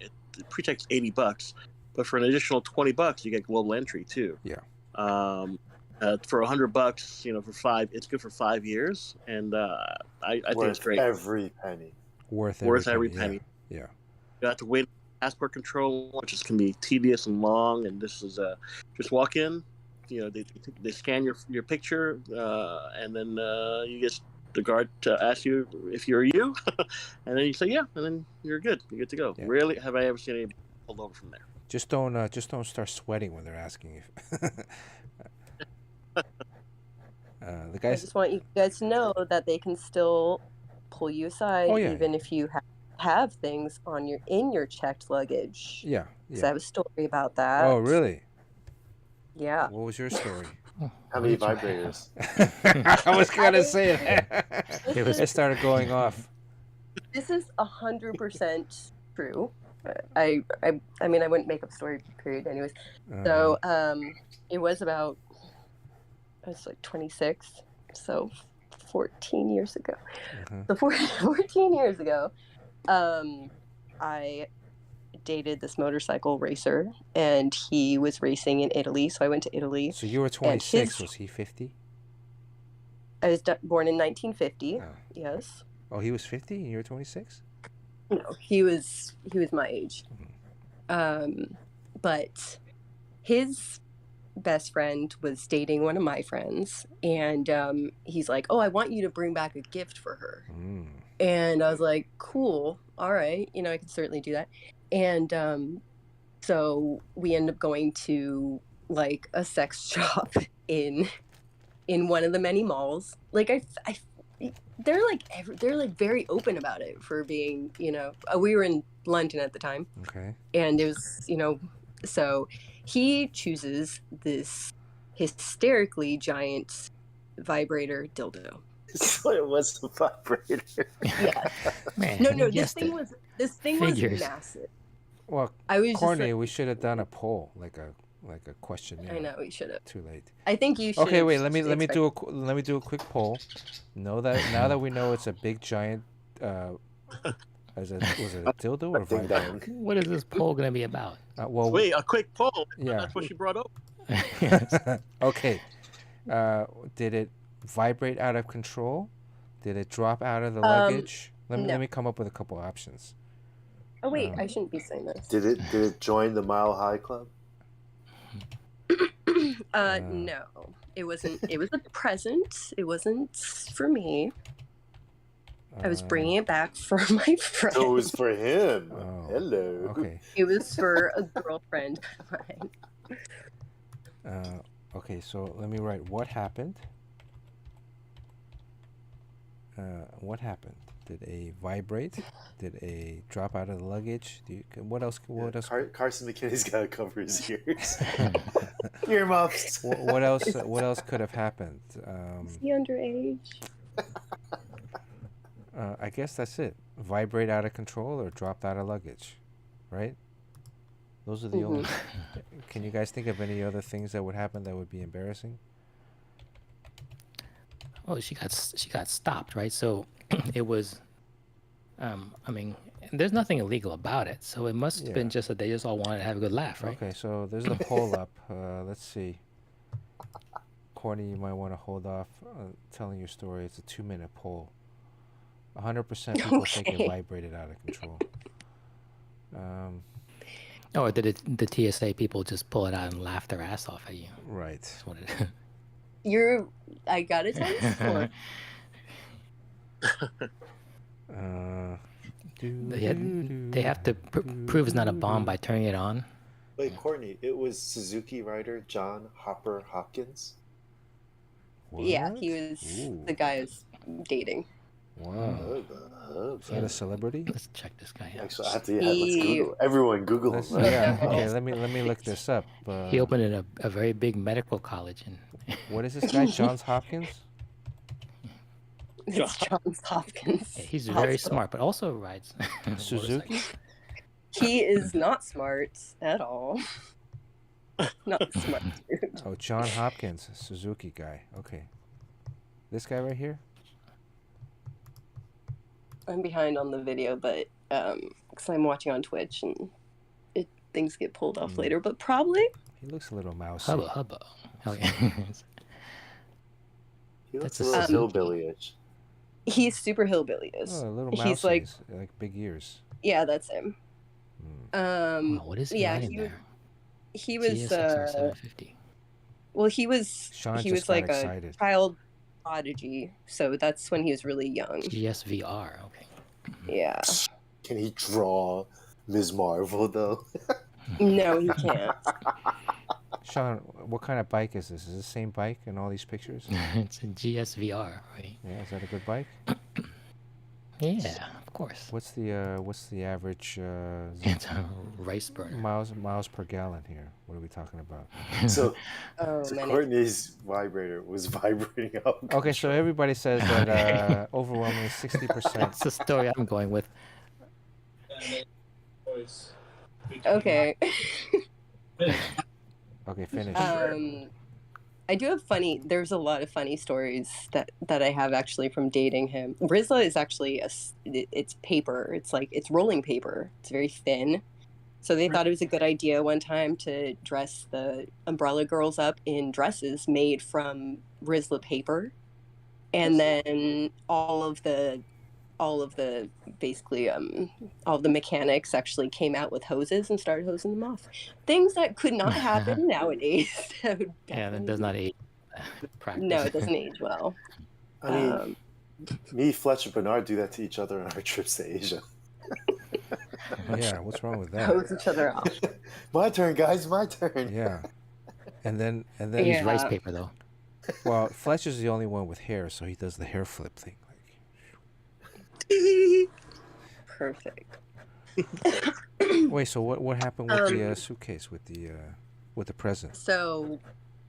pre-check's $80, but for an additional $20, you get global entry too. Yeah. For $100, you know, it's good for 5 years, and I think it's great. Every penny. Worth every penny. Yeah. You have to wait passport control, which can be tedious and long. And this is just walk in, you know, they scan your picture, and then you get the guard to ask you if you're you, and then you say yeah, and then you're good. You're good to go. Yeah. Rarely have I ever seen anybody pulled over from there. Just don't start sweating when they're asking you. The guys. I just want you guys to know that they can still pull you aside, even if you have things in your checked luggage. Yeah. Because I have a story about that. Oh, really? Yeah. What was your story? How many vibrators? I was gonna say that. It started going off. This is 100% true. I mean, I wouldn't make up a story, period, anyways. So it was about, I was like 26, so 14 years ago. So 14 years ago, I dated this motorcycle racer, and he was racing in Italy, so I went to Italy. So you were 26, was he 50? I was born in 1950, yes. Oh, he was 50 and you were 26? No, he was my age. But his best friend was dating one of my friends, and he's like, "Oh, I want you to bring back a gift for her." And I was like, "Cool, all right, you know, I can certainly do that." And so we ended up going to like a sex shop in one of the many malls. Like they're like very open about it for being, you know, we were in London at the time. Okay. And it was, you know, so he chooses this hysterically giant vibrator dildo. So it was a vibrator. Yeah. Man, no, this thing was massive. Well, I was Courtney, we should have done a poll, like a questionnaire. I know we should have. Too late. I think you should. Okay, wait. Let me do a quick poll. Now that we know it's a big giant, was it a dildo or vibrator? What is this poll gonna be about? Well, wait, a quick poll. Yeah. That's what she brought up. Okay. Did it vibrate out of control? Did it drop out of the luggage? Let me come up with a couple options. Oh wait, I shouldn't be saying this. Did it join the Mile High Club? No, it wasn't. It was a present. It wasn't for me. I was bringing it back for my friend. So it was for him. Oh, hello. Okay. It was for a girlfriend of mine. Okay, so let me write what happened. What happened? Did a vibrate? Did a drop out of the luggage? What else? What else? Carson McKinney's got to cover his ears. Earmuffs. What else? What else could have happened? Is he underage? I guess that's it. Vibrate out of control or dropped out of luggage, right? Those are the only. Can you guys think of any other things that would happen that would be embarrassing? Oh, she got stopped, right? So it was. I mean, there's nothing illegal about it, so it must have been just that they just all wanted to have a good laugh, right? Okay, so there's the poll up. Let's see. Courtney, you might want to hold off telling your story. It's a 2-minute poll. 100% people think it vibrated out of control. Or did the TSA people just pull it out and laugh their ass off at you? Right. That's what I gotta tell you. They have to prove it's not a bomb by turning it on. Wait, Courtney, it was Suzuki writer John Hopper Hopkins? What? Yeah, he was the guy I was dating. Wow. Is that a celebrity? Let's check this guy out. Actually, I have to. Yeah, let's Google. Everyone, Google him. Right? Yeah. Okay. Let me look this up. He opened a very big medical college in. What is this guy? Johns Hopkins. It's Johns Hopkins. Yeah, he's very smart, but also rides Suzuki. He is not smart at all. Not smart, dude. Oh, John Hopkins, Suzuki guy. Okay. This guy right here. I'm behind on the video, but because I'm watching on Twitch and things get pulled off later, but probably. He looks a little mousy. Hubba. Oh, yeah. He looks a little hillbilly-ish. He's super hillbilly-ish. Oh, a little mousy. He's like big ears. Yeah, that's him. Wow, what is he writing there? He was GS750. well, he was like excited. a child prodigy, so that's when he was really young. GSVR, okay. Yeah. Can he draw Ms. Marvel though? No, he can't. Sean, what kind of bike is this? Is it the same bike in all these pictures? It's a GSVR, right? Yeah, is that a good bike? Yeah, of course. What's the average it's a rice burner. miles per gallon here? What are we talking about? So, Oh, so man. Courtney's vibrator was vibrating out. of Okay, so control. everybody says that overwhelmingly 60%. That's the story I'm going with. Okay. Okay, finish. I do have there's a lot of funny stories that I have actually from dating him. Rizla is actually it's paper. It's rolling paper. It's very thin. So they thought it was a good idea one time to dress the Umbrella Girls up in dresses made from Rizla paper. And then all of the mechanics actually came out with hoses and started hosing them off. Things that could not happen nowadays. That does not age. Practice. No, it doesn't age well. I mean, me, Fletch, and Bernard do that to each other on our trips to Asia. Yeah, what's wrong with that? Hose each other off. My turn, guys. My turn. Yeah, and then Use rice paper though. Well, Fletch is the only one with hair, so he does the hair flip thing. Perfect. Wait, so what happened with the suitcase with the present? So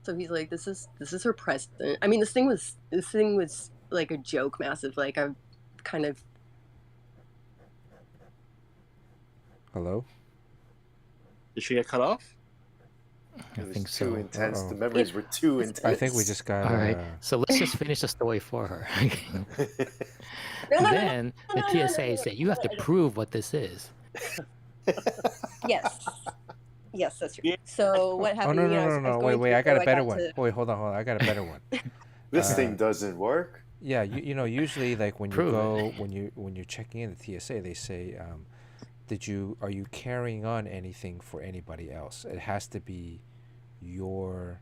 he's like, this is her present. I mean, this thing was like a joke, massive. Like I've kind of. Hello? Did she get cut off? I It was think too so. intense. The memories were too intense. I think we just got. All right, so let's just finish the story for her. Then the TSA said, you have to prove what this is. Yes, that's true. So what Oh happened? no! Wait! I got a better one. Wait, hold on! I got a better one. This thing doesn't work. Yeah, you know, usually like when you Prove go when you're checking in the TSA, they say, are you carrying on anything for anybody else? It has to be your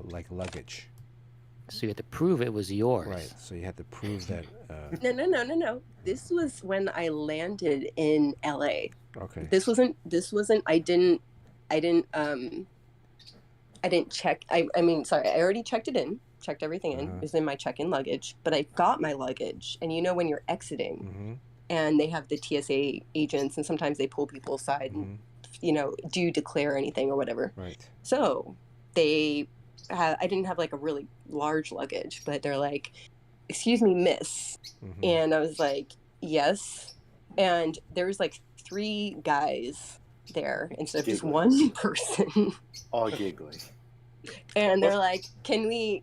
like luggage. So you had to prove it was yours. Right. So you had to prove that. No. This was when I landed in LA. Okay. This wasn't. I didn't check. I mean, sorry. I already checked it in. Checked everything in. It was in my check-in luggage. But I got my luggage, and you know when you're exiting, and they have the TSA agents, and sometimes they pull people aside, and do you declare anything or whatever? Right. So I didn't have like a really large luggage, but they're like, "Excuse me, miss," and I was like, "Yes," and there was like 3 guys there instead of just one person. All giggling. And they're like, "Can we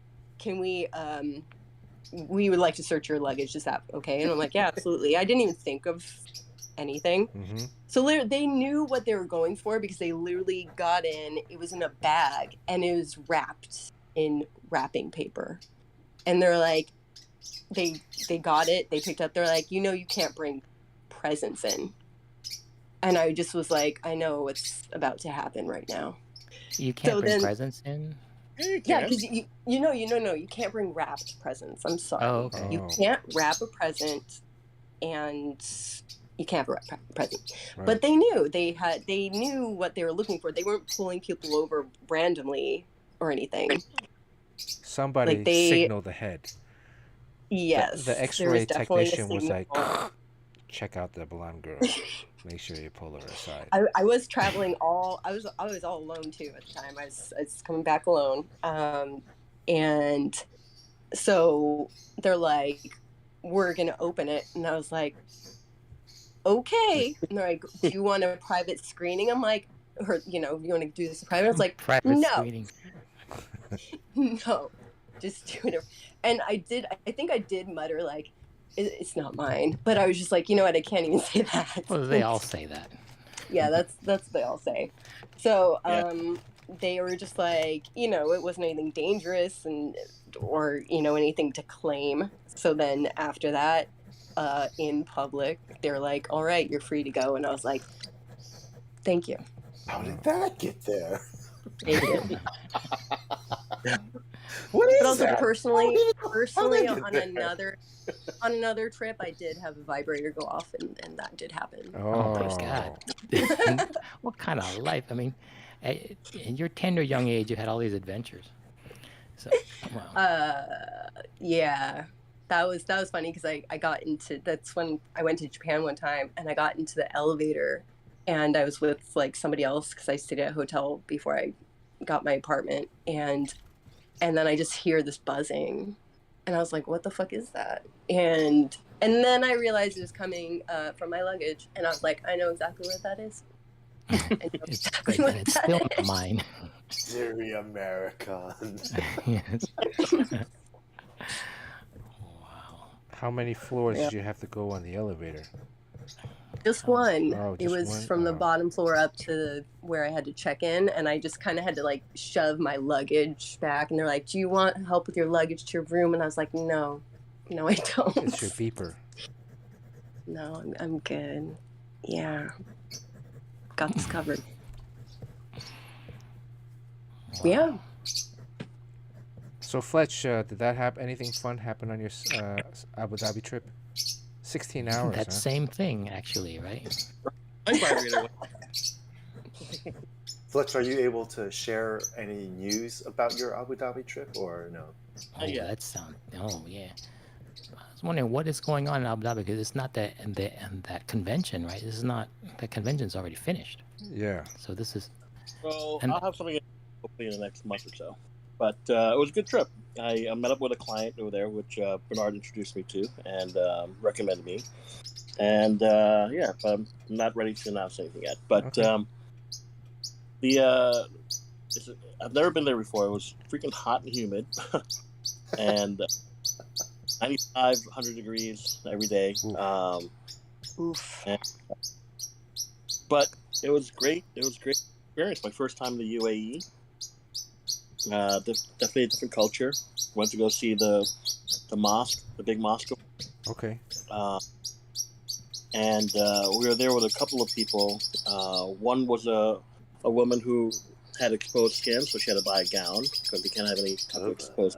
we would like to search your luggage. Is that okay?" And I'm like, "Yeah, absolutely." I didn't even think of anything. So they knew what they were going for because they literally got in. It was in a bag and it was wrapped in wrapping paper. And they're like, they got it. They picked up. They're like, you can't bring presents in. And I just was like, I know what's about to happen right now. You can't bring presents in? Yeah, because you can't bring wrapped presents. I'm sorry. Oh, okay. You can't wrap a present and you can't have a present. Right. But they knew what they were looking for. They weren't pulling people over randomly or anything. Somebody Like they signaled ahead. Yes, The there X-ray was definitely a technician was like, signal. check out the blonde girl. Make sure you pull her aside. I was traveling I was all alone too at the time. I was coming back alone. And so they're like, we're gonna open it. And I was like, okay. And they're like, do you want a private screening? I'm like, or you want to do this private? I was like, private no. screening. No, just do it. And I think I did mutter like, it's not mine. But I was just like, you know what? I can't even say that. Well, they all say that. Yeah, that's what they all say. So they were just like, it wasn't anything dangerous or anything to claim. So then after that, in public, they're like, all right, you're free to go. And I was like, thank you. How did that get there? Thank you. What is But also that? personally How on another trip, I did have a vibrator go off, and that did happen. Oh, praise God. What kind of life? I mean, in your tender young age, you had all these adventures. So, wow. Yeah, that was funny because I got into, that's when I went to Japan one time, and I got into the elevator, and I was with like somebody else because I stayed at a hotel before I got my apartment, and then I just hear this buzzing, and I was like, what the fuck is that? And then I realized it was coming from my luggage, and I was like, I know exactly what that is. It's still not mine. Very American. Yes. Wow. How many floors did you have to go on the elevator? Just one. Oh, it just was one? from the bottom floor up to where I had to check in, and I just kind of had to like shove my luggage back, and they're like, do you want help with your luggage to your room? And I was like, no, I don't. It's your beeper. No, I'm good. Yeah, got this covered. Wow. Yeah. So Fletch, did that happen? Anything fun happen on your Abu Dhabi trip? 16 hours. That same thing, actually, right? Fletch, are you able to share any news about your Abu Dhabi trip or no? Oh, yeah. Oh, yeah. I was wondering what is going on in Abu Dhabi, because it's not that that convention, right? This is not, the convention's already finished. Yeah. So this is. So I'll have something hopefully in the next month or so. But it was a good trip. I met up with a client over there, which Bernard introduced me to and recommended me. And yeah, I'm not ready to announce anything yet. But Okay. I've never been there before. It was freaking hot and humid, and 95, 100 degrees every day. Oof. But it was great. It was a great experience. My first time in the UAE. Definitely a different culture. Went to go see the mosque, the big mosque. Okay. And we were there with a couple of people. One was a woman who had exposed skin, so she had to buy a gown because we can't have any type of exposed.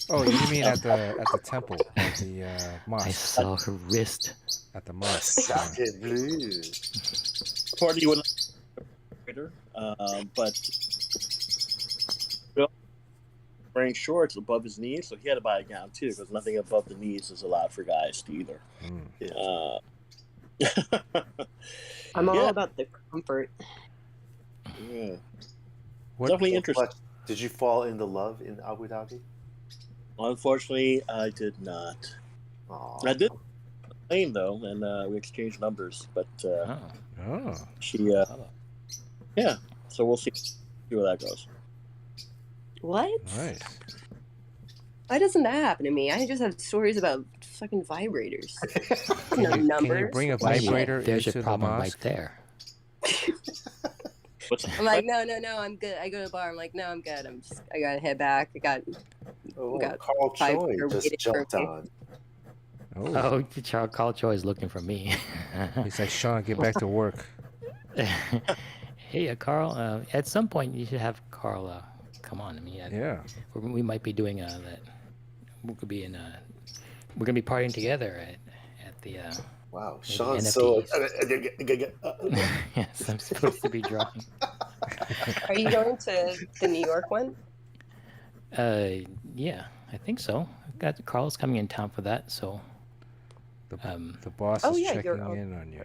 Oh, you mean at the temple, at the mosque? I saw her wrist. At the mosque. Jacket blue. Party with but wearing shorts above his knees, so he had to buy a gown too, because nothing above the knees is allowed for guys either. I'm all about the comfort. Yeah. What, Definitely interesting. Did you fall into love in Abu Dhabi? Unfortunately, I did not. Aww. I did plane though, and we exchanged numbers, but she, yeah. So we'll see where that goes. What? Nice. Why doesn't that happen to me? I just have stories about fucking vibrators. Can numbers. you bring a vibrator There's into your the problem mosque? right there. I'm like, no, I'm good. I go to the bar. I'm like, no, I'm good. I gotta head back. I got Carl Choi vibrator just waiting for jumped me. on. Oh, Carl Choi is looking for me. He's like, Sean, get back to work. Hey, Carl. At some point, you should have Carl come on. I mean, Yeah. we might be doing that. We could be we're gonna be partying together at the Wow, Maybe Sean's so. NFTs. Yes, I'm supposed to be drawing. Are you going to the New York one? Yeah, I think so. Got Carl's coming in town for that, so. The boss Oh, is yeah, checking in on you.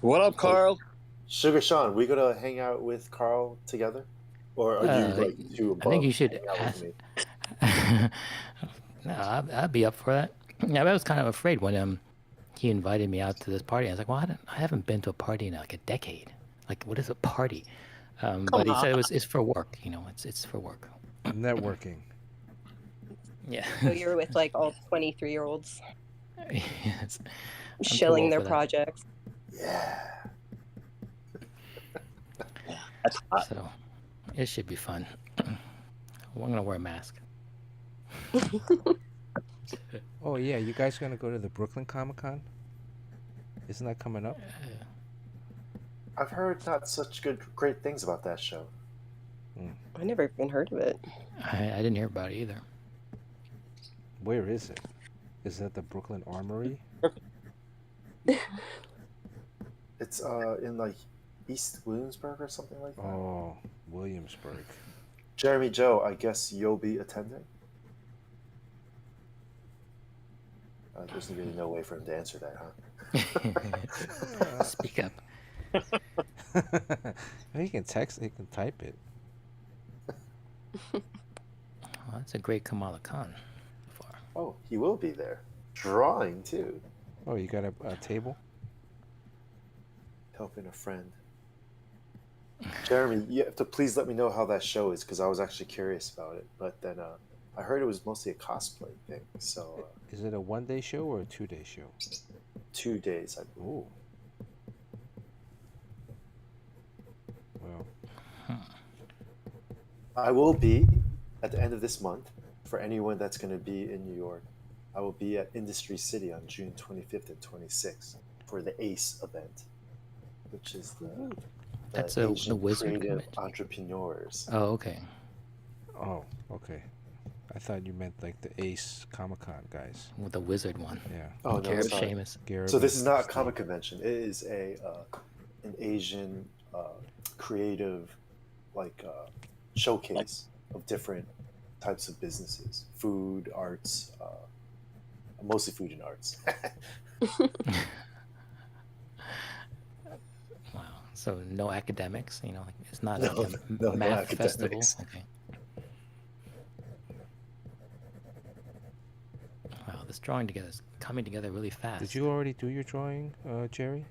What up, Carl? Sugar Sean, we gonna hang out with Carl together, or are you like too above? I think you should hang out ask. with me? No, I'd be up for that. Yeah, I was kind of afraid when he invited me out to this party. I was like, well, I haven't been to a party in like a decade. Like, what is a party? But he said it's for work. You know, it's for work. Networking. Yeah. So you're with like all 23-year-olds Yes. shilling old their for that. projects. Yeah. That's hot. So it should be fun. I'm gonna wear a mask. Oh yeah, you guys gonna go to the Brooklyn Comic-Con? Isn't that coming up? I've heard not such great things about that show. I never even heard of it. I didn't hear about it either. Where is it? Is that the Brooklyn Armory? It's in like East Williamsburg or something like that. Oh, Williamsburg. Jeremy Joe, I guess you'll be attending. There's really no way for him to answer that, huh? Speak up. He can text. He can type it. Well, that's a great Kamala Khan. Oh, he will be there. Drawing too. Oh, you got a table? Helping a friend. Jeremy, you have to please let me know how that show is, because I was actually curious about it. But then I heard it was mostly a cosplay thing. So is it a 1-day show or a 2-day show? 2 days, I believe. Oh. Well. I will be at the end of this month. For anyone that's going to be in New York, I will be at Industry City on June 25th and 26th for the ACE event, which is That's the the Asian Wizard Creative Convention. Entrepreneurs. Oh, okay. Oh, okay. I thought you meant like the Ace Comic-Con guys. With the Wizard one. Yeah. Oh, no, Garrett sorry. Seamus. Garrett So this is not a Steve. comic convention. It is an Asian creative showcase of different types of businesses: food, arts, mostly food and arts. Wow. So no academics, you know, like it's not No, like a no math festival. academics. Okay. Wow, this drawing together is coming together really fast. Did you already do your drawing, Jerry?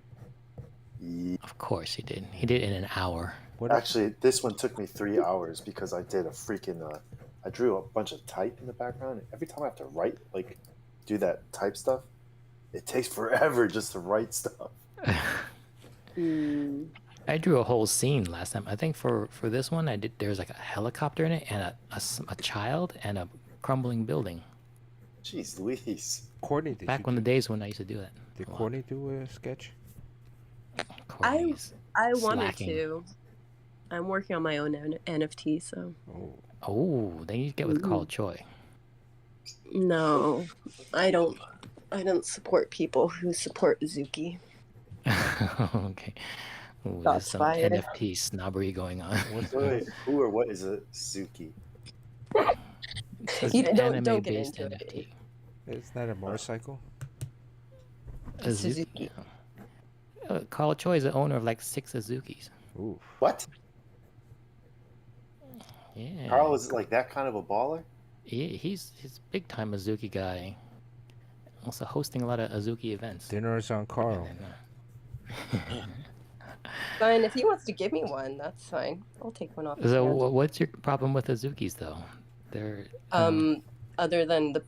Of course he did. He did it in an hour. What? Actually, this one took me 3 hours because I did a freaking. I drew a bunch of type in the background. Every time I have to write, like, do that type stuff, it takes forever just to write stuff. I drew a whole scene last time. I think for this one, there's like a helicopter in it and a child and a crumbling building. Jeez Louise. Courtney, Back when the days when I used to do that. Did Courtney do a sketch? Courtney's I wanted slacking. to. I'm working on my own NFT, so. Oh, then you get with Carl Choi. No, I don't support people who support Zuki. Okay. Ooh, there's Shots some fired. NFT snobbery going on. Wait, who or what is a Suki? It's You an don't get anime-based into NFT. It's not a motorcycle. Suzuki. Carl Choi is the owner of like 6 Azukis. Ooh. What? Yeah. Carl is like that kind of a baller? He's big time Azuki guy. Also hosting a lot of Azuki events. Dinner is on Carl. Fine, if he wants to give me one, that's fine. I'll take one off. his So hands. what's your problem with Azukis though? They're Other than the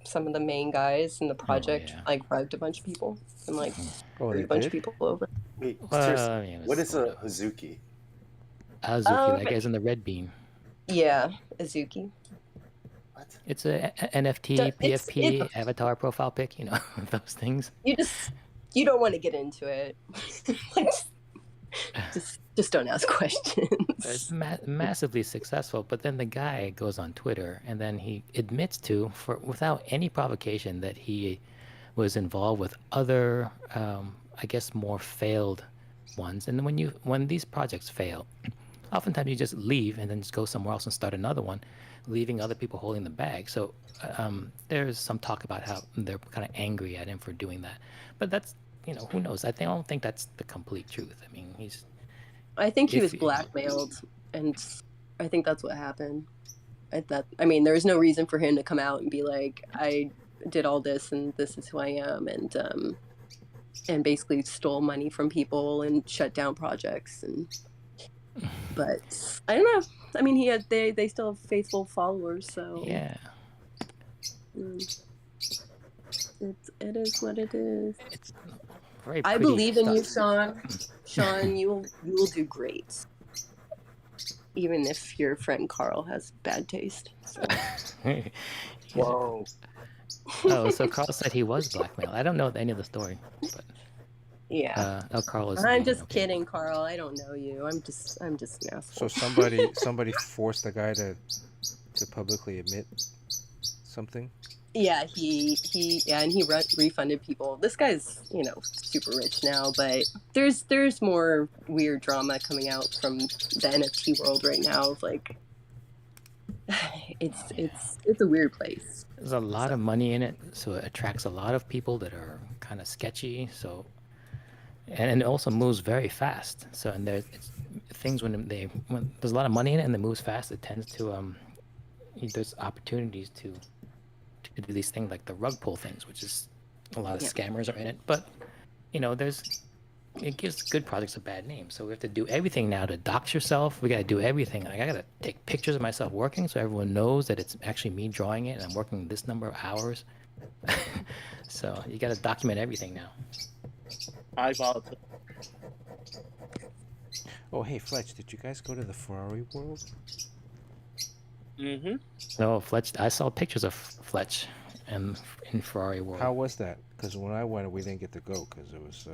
some of the main guys in the project yeah. like bribed a bunch of people and like Oh, threw they a bunch did? of people over. Wait, Well, seriously, I mean, what is a sort of. Hazuki? Azuki, like as in the red bean. Yeah, Azuki. What? It's a NFT, It's- PFP, avatar profile pic, you know, those things. You don't want to get into it. Like, just Just don't ask questions. It's massively successful, but then the guy goes on Twitter and then he admits to, without any provocation, that he was involved with other, I guess, more failed ones. And when these projects fail, oftentimes you just leave and then just go somewhere else and start another one, leaving other people holding the bag. So there's some talk about how they're kind of angry at him for doing that. But that's, who knows? I don't think that's the complete truth. I mean, I think he was blackmailed, and I think that's what happened. I mean, there's no reason for him to come out and be like, I did all this and this is who I am, and basically stole money from people and shut down projects. But I don't know. I mean, they still have faithful followers, so yeah. It is what it is. It's very I believe in stuff. you, Sean. Sean, you will do great. Even if your friend Carl has bad taste. So. Whoa. Oh, so Carl said he was blackmailed. I don't know any of the story, but yeah. Carl is. I'm just kidding, Carl. I don't know you. I'm just an asshole. So somebody forced the guy to publicly admit something. Yeah, and he refunded people. This guy's, super rich now, but there's more weird drama coming out from the NFT world right now. Like, it's a weird place. There's a lot of money in it, so it attracts a lot of people that are kind of sketchy. So, and it also moves very fast. So, and there's things when there's a lot of money in it and it moves fast, it tends to there's opportunities to do these things like the rug pull things, which is a lot of scammers are in it. But it gives good projects a bad name. So we have to do everything now to dox yourself. We got to do everything. Like, I got to take pictures of myself working so everyone knows that it's actually me drawing it and I'm working this number of hours. So you got to document everything now. Oh, hey, Fletch, did you guys go to the Ferrari world? Mm-hmm. No, Fletch. I saw pictures of Fletch in Ferrari world. How was that? Because when I went, we didn't get to go because it was.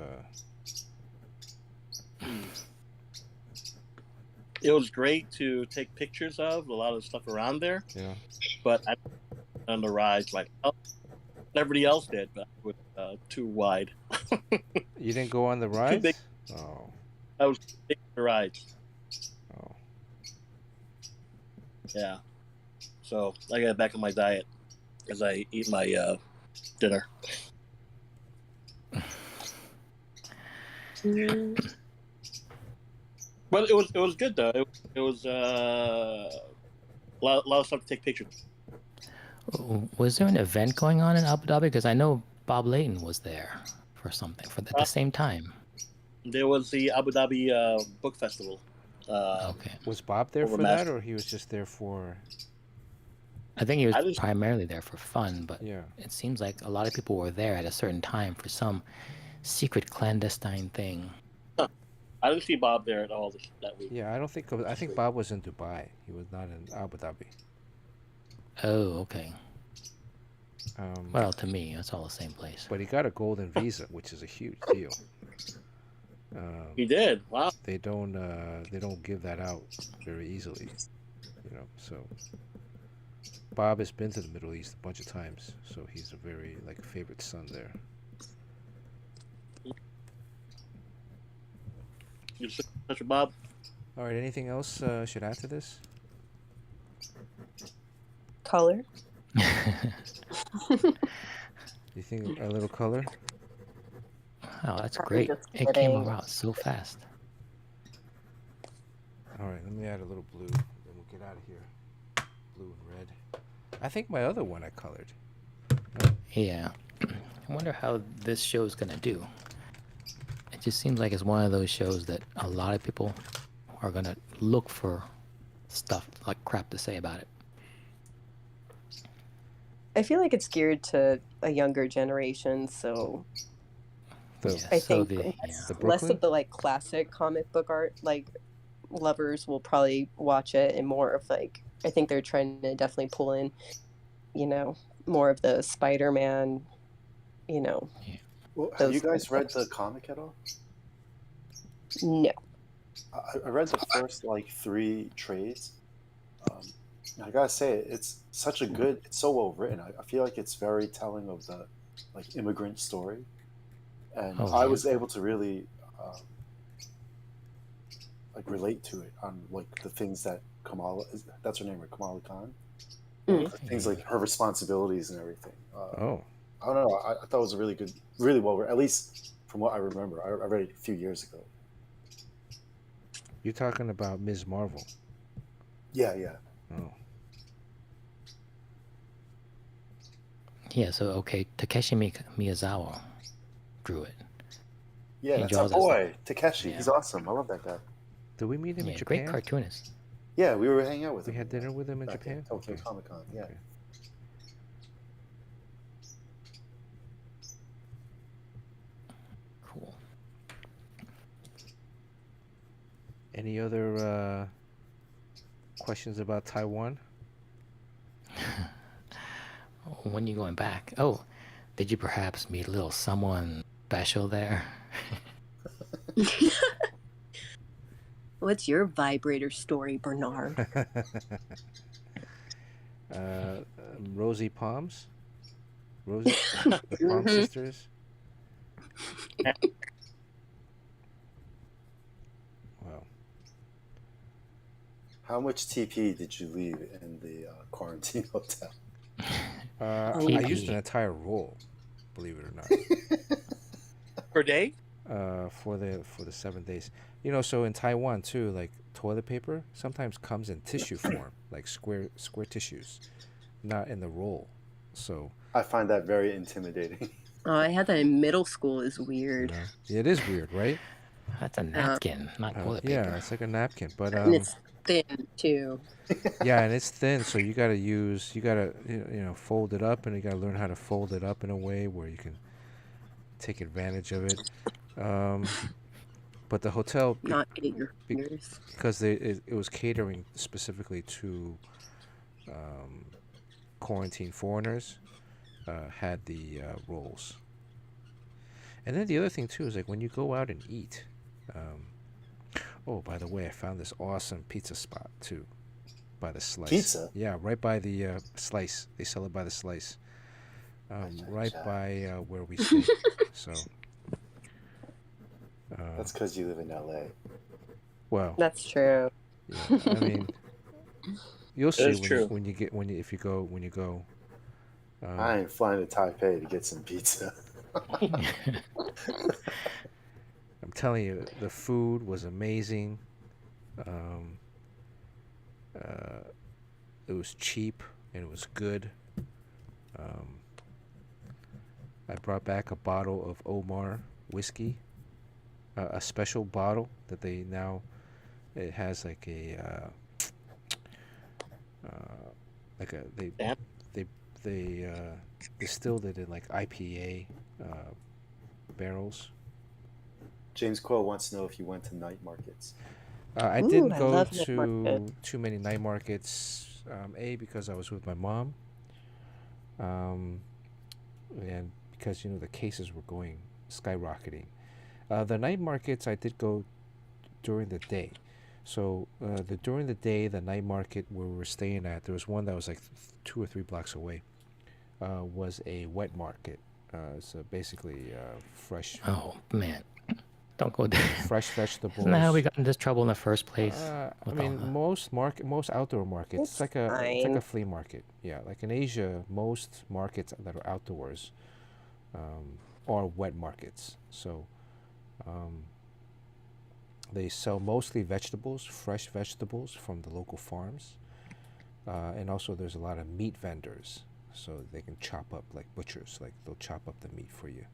It was great to take pictures of a lot of stuff around there. Yeah. But I on the rides like everybody else did, but with too wide. You didn't go on the rides? Too big. Oh. I was big the rides. Oh. Yeah. So I got back on my diet as I eat my dinner. But it was good though. It was a lot of stuff to take pictures. Was there an event going on in Abu Dhabi? Because I know Bob Layton was there for something at the same time. There was the Abu Dhabi Book Festival. Okay. Was Bob there for that, or he was just there for? I think he was primarily there for fun, but yeah, it seems like a lot of people were there at a certain time for some secret clandestine thing. I didn't see Bob there at all that week. Yeah, I think Bob was in Dubai. He was not in Abu Dhabi. Oh, okay. Well, to me, it's all the same place. But he got a golden visa, which is a huge deal. He did. Wow. They don't give that out very easily, So Bob has been to the Middle East a bunch of times, so he's a very favorite son there. You such a Bob. All right. Anything else should add to this? Color. You think a little color? Oh, that's great. It came out so fast. All right, let me add a little blue, then we'll get out of here. Blue and red. I think my other one I colored. Yeah. I wonder how this show is going to do. It just seems like it's one of those shows that a lot of people are going to look for stuff, like crap to say about it. I feel like it's geared to a younger generation, so I think less of the classic comic book art lovers will probably watch it, and more of I think they're trying to definitely pull in, more of the Spider-Man, Well, have you guys read the comic at all? No. I read the first like 3 trades. I gotta say, it's such a good. It's so well written. I feel like it's very telling of the like immigrant story, and Oh I yeah. was able to really like relate to it on like the things that Kamala that's her name, right? Kamala Khan. Mm. Things Yeah. like her responsibilities and everything. Oh, I don't know. I thought it was a really good, really well written. At least from what I remember, I read it a few years ago. you're talking about Ms. Marvel. Yeah, yeah. Oh, Yeah. So okay, Takeshi Miyazawa drew it. Yeah, He that's our draws us. boy, Takeshi. Yeah. He's awesome. I love that guy. did we meet him in Yeah. Great Japan? cartoonist. Yeah, we were hanging out with We him. had dinner with him in back Japan. at Tokyo Okay. Comic Con. Yeah. Okay. Cool. Any other questions about Taiwan? When you going back? Oh, did you perhaps meet a little someone special there? What's your vibrator story, Bernard? Rosie Palms? Rosie? The Palm Sisters? Wow. How much TP did you leave in the quarantine hotel? I TP. used an entire roll, believe it or not. Per day? For the 7 days. You know, so in Taiwan too, like toilet paper sometimes comes in tissue form, like square tissues, not in the roll. So I find that very intimidating. Oh, I had that in middle school. Is you weird. know, it is weird, right? That's a napkin, not toilet Yeah, paper. it's like a napkin, but And it's thin too. yeah, and it's thin, so you gotta fold it up, and you gotta learn how to fold it up in a way where you can take advantage of it. But the hotel, Not eat your fingers. because it was catering specifically to quarantine foreigners, had the rolls. And then the other thing too is like when you go out and eat. Oh, by the way, I found this awesome pizza spot too, by the slice. Pizza? Yeah, right by the slice. They sell it by the slice. Right by where we stay. So. That's because you live in LA. Well, That's true. yeah, I mean, you'll see when you go. I ain't flying to Taipei to get some pizza. I'm telling you, the food was amazing. It was cheap and it was good. I brought back a bottle of Omar whiskey, a special bottle that they now. It has like a they distilled it in like IPA barrels. James Quill wants to know if you went to night markets. I Ooh, didn't I go love night to market. too many night markets. Because I was with my mom, and because the cases were going skyrocketing. The night markets I did go during the day. So during the day, the night market where we were staying at, there was one that was like 2 or 3 blocks away. Was a wet market. So basically fresh. Oh man, don't go there. Fresh vegetables. Isn't that how we got in this trouble in the first place? I mean, most outdoor markets, it's like a flea market. Yeah, like in Asia, most markets that are outdoors are wet markets. So they sell mostly vegetables, fresh vegetables from the local farms, and also there's a lot of meat vendors, so they can chop up like butchers, like they'll chop up the meat for you.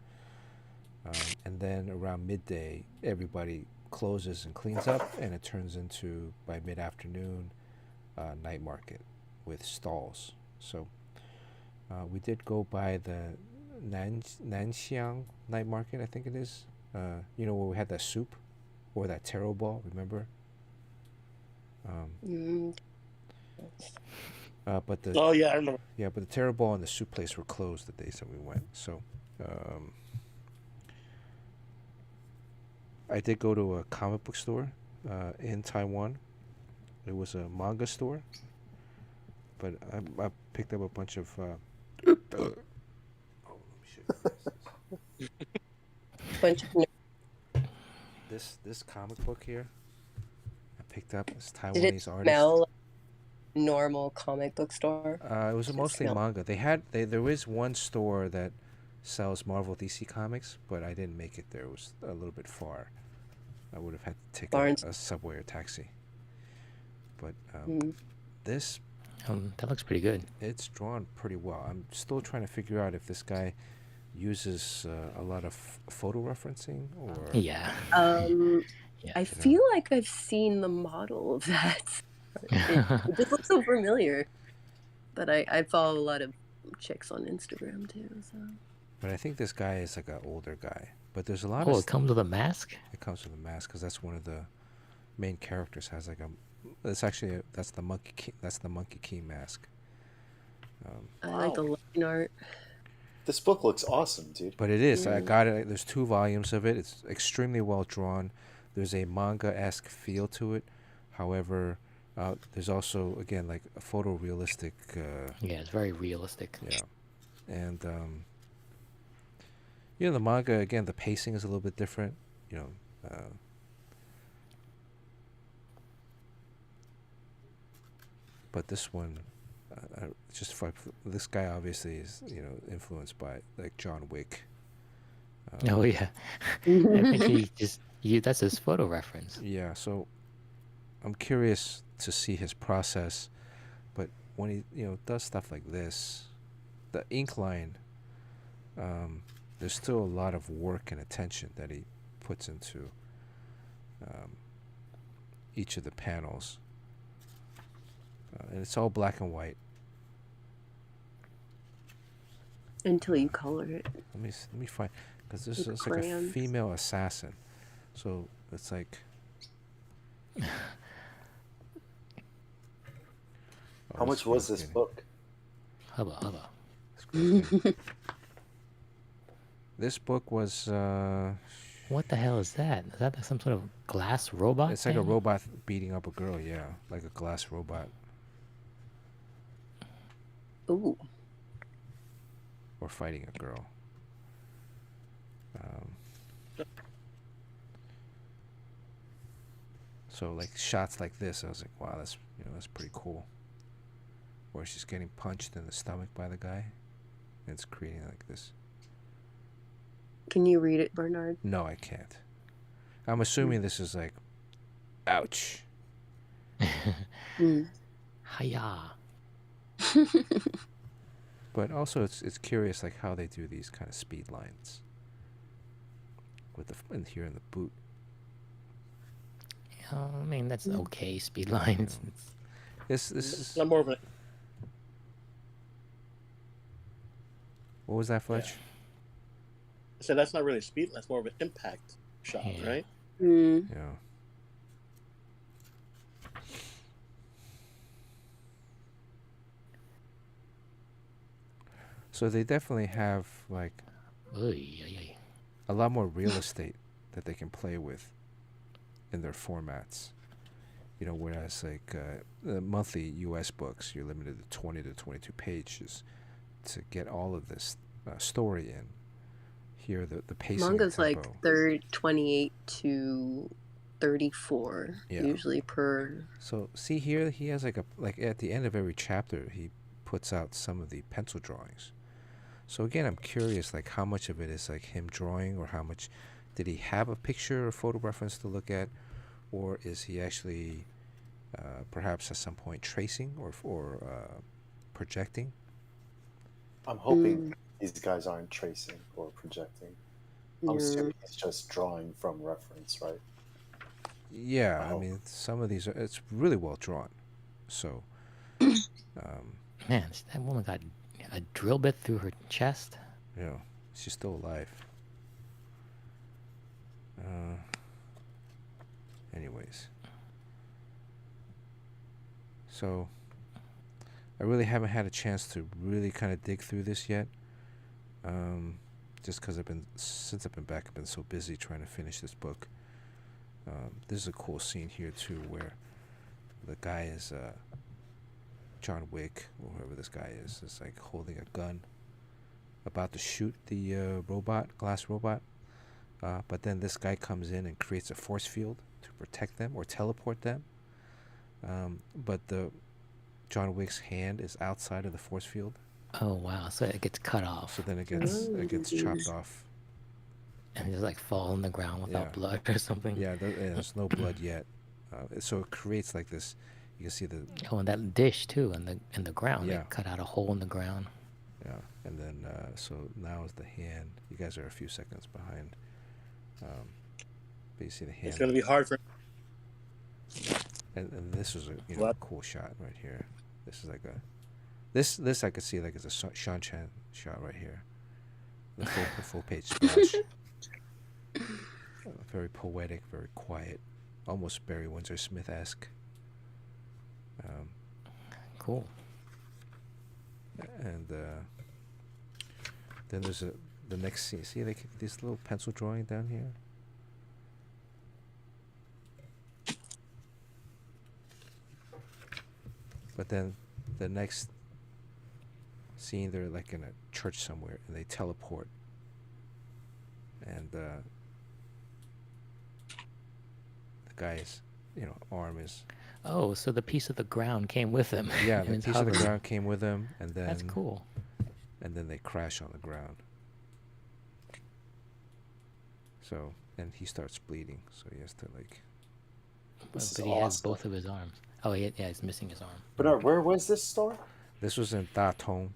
And then around midday, everybody closes and cleans up, and it turns into, by mid-afternoon, night market with stalls. So we did go by the Nanxiang night market, I think it is. Where we had that soup or that taro ball, remember? But the Oh yeah, I remember. Yeah, but the taro ball and the soup place were closed the days that we went. So I did go to a comic book store in Taiwan. It was a manga store, but I picked up a bunch of. Oh, let me show you guys Bunch of this comic book here. I picked up this Did it Taiwanese artist. smell like a normal comic book store? It was Did it mostly smell- manga. There is one store that sells Marvel DC comics, but I didn't make it there. It was a little bit far. I would have had to take a subway or taxi. But this that looks pretty good. it's drawn pretty well. I'm still trying to figure out if this guy uses a lot of photo referencing or Yeah. Yeah. I feel like I've seen the model of that. It just looks so familiar. But I follow a lot of chicks on Instagram too. So. But I think this guy is like an older guy. But there's a lot Oh, of it comes with a mask? It comes with a mask because that's one of the main characters has like a. It's actually that's the monkey key mask. I like the line art. This book looks awesome, dude. But it is. I got it. There's 2 volumes of it. It's extremely well drawn. There's a manga-esque feel to it. However, there's also again like a photorealistic. Yeah, it's very realistic. Yeah, and the manga again. The pacing is a little bit different. But this one, this guy obviously is influenced by like John Wick. Oh yeah, I think that's his photo reference. Yeah, so I'm curious to see his process, but when he does stuff like this, the ink line, there's still a lot of work and attention that he puts into each of the panels. And it's all black and white. Until you color it. Let me find, because this is like a female assassin, so it's like. How much was this book? Hubba. This book was. What the hell is that? Is that some sort of glass robot? It's like a robot beating up a girl. Yeah, like a glass robot. Ooh. Or fighting a girl. So like shots like this, I was like, wow, that's pretty cool. Where she's getting punched in the stomach by the guy, and it's creating like this. Can you read it, Bernard? No, I can't. I'm assuming this is like, ouch. Hiya. But also, it's curious like how they do these kind of speed lines with here in the boot. I mean, that's okay speed lines. This is not more of an. What was that, Fletch? So that's not really speed. That's more of an impact shot, right? Yeah. So they definitely have like a lot more real estate that they can play with in their formats. Whereas like the monthly U.S. books, you're limited to 20 to 22 pages to get all of this story in. Here, the pacing. Manga's like 28 to 34 usually per. So see here, he has like at the end of every chapter, he puts out some of the pencil drawings. So again, I'm curious, like how much of it is like him drawing, or how much did he have a picture or photo reference to look at, or is he actually perhaps at some point tracing or projecting? I'm hoping these guys aren't tracing or projecting. I'm assuming he's just drawing from reference, right? Yeah, I mean, some of these it's really well drawn. So, man, that woman got a drill bit through her chest. Yeah, she's still alive. Anyways, so I really haven't had a chance to really kind of dig through this yet. Just because since I've been back, I've been so busy trying to finish this book. This is a cool scene here too, where the guy is John Wick, or whoever this guy is like holding a gun, about to shoot the glass robot. But then this guy comes in and creates a force field to protect them or teleport them. But John Wick's hand is outside of the force field. Oh wow! So it gets cut off. So then it gets chopped off. And just like fall on the ground without blood or something. Yeah, there's no blood yet. So it creates like this. You can see the. Oh, and that dish too, in the ground. Yeah. They cut out a hole in the ground. Yeah, and then so now is the hand. You guys are a few seconds behind. But you see the hand. It's gonna be hard for. And this was a cool shot right here. This is like a. This I could see like it's a SEAN CHEN shot right here. The full page splash. Very poetic, very quiet, almost Barry Windsor Smith-esque. Cool. And then there's the next scene. See like this little pencil drawing down here. But then the next scene, they're like in a church somewhere, and they teleport. And the guy's, arm is. Oh, so the piece of the ground came with him. Yeah, the piece of the ground came with him, and then. That's cool. And then they crash on the ground. So, and he starts bleeding, so he has to like. But he has both of his arms. Oh, yeah, he's missing his arm. Bernard, where was this store? This was in Da Tong.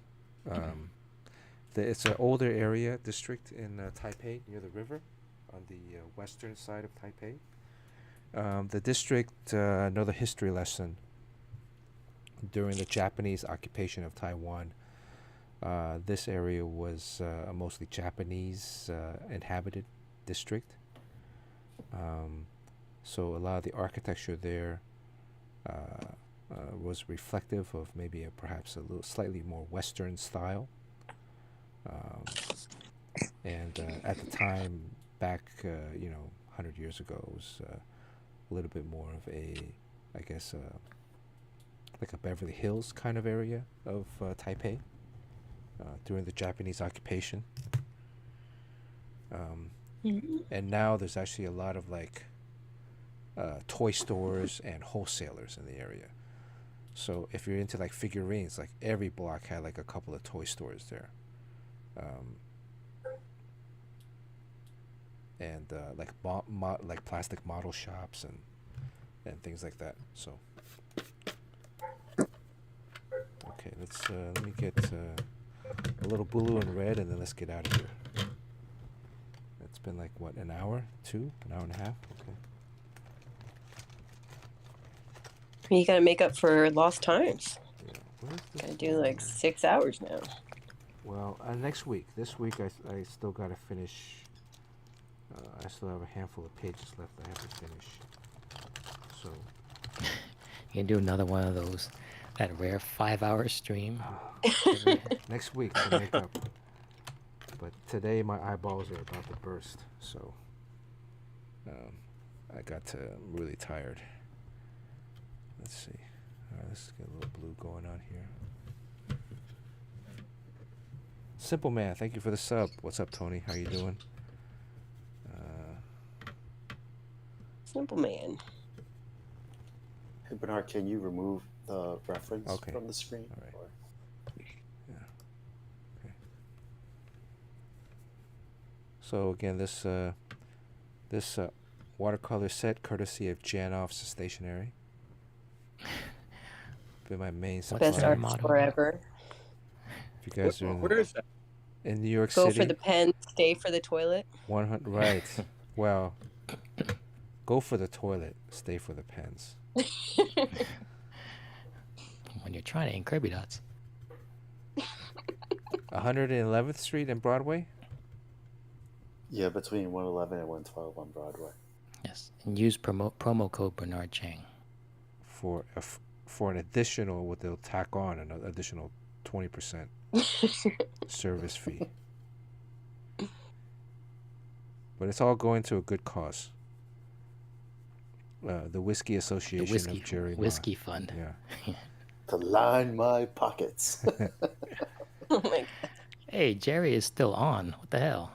It's an older area district in Taipei, near the river, on the western side of Taipei. The district, another history lesson. During the Japanese occupation of Taiwan, this area was a mostly Japanese inhabited district. So a lot of the architecture there was reflective of maybe perhaps a little slightly more Western style. And at the time, back 100 years ago, it was a little bit more of a, I guess, like a Beverly Hills kind of area of Taipei during the Japanese occupation. And now there's actually a lot of like toy stores and wholesalers in the area. So if you're into like figurines, like every block had like a couple of toy stores there. And like plastic model shops and things like that. So okay, let me get a little blue and red, and then let's get out of here. It's been like what, an hour and a half. Okay. You gotta make up for lost times. Yeah. Gotta do like 6 hours now. Well, next week. This week I still gotta finish. I still have a handful of pages left I have to finish. So You can do another one of those, that rare 5-hour stream. next week to make up. But today my eyeballs are about to burst, so I'm really tired. Let's see. All right, let's get a little blue going on here. Simple Man, thank you for the sub. What's up, Tony? How you doing? Simple Man. Hey, Bernard, can you remove the reference Okay. from the screen? All right. Or- Yeah. Okay. So again, this watercolor set, courtesy of Janoff's Stationery. Been my main supplier. Best artist forever. If you guys are Where is that? in New York Go City, for the pen, stay for the toilet. 100. Right. Well, go for the toilet, stay for the pens. When you're trying to ink Kirby dots. 111th Street and Broadway. Yeah, between 111 and 112 on Broadway. Yes. And use promo code Bernard Chang. For an additional, what they'll tack on, an additional 20% service fee. But it's all going to a good cause. The Whiskey Association of Jerry Ma. whiskey fund. Yeah. To line my pockets. Oh my god. Hey, Jerry is still on. What the hell?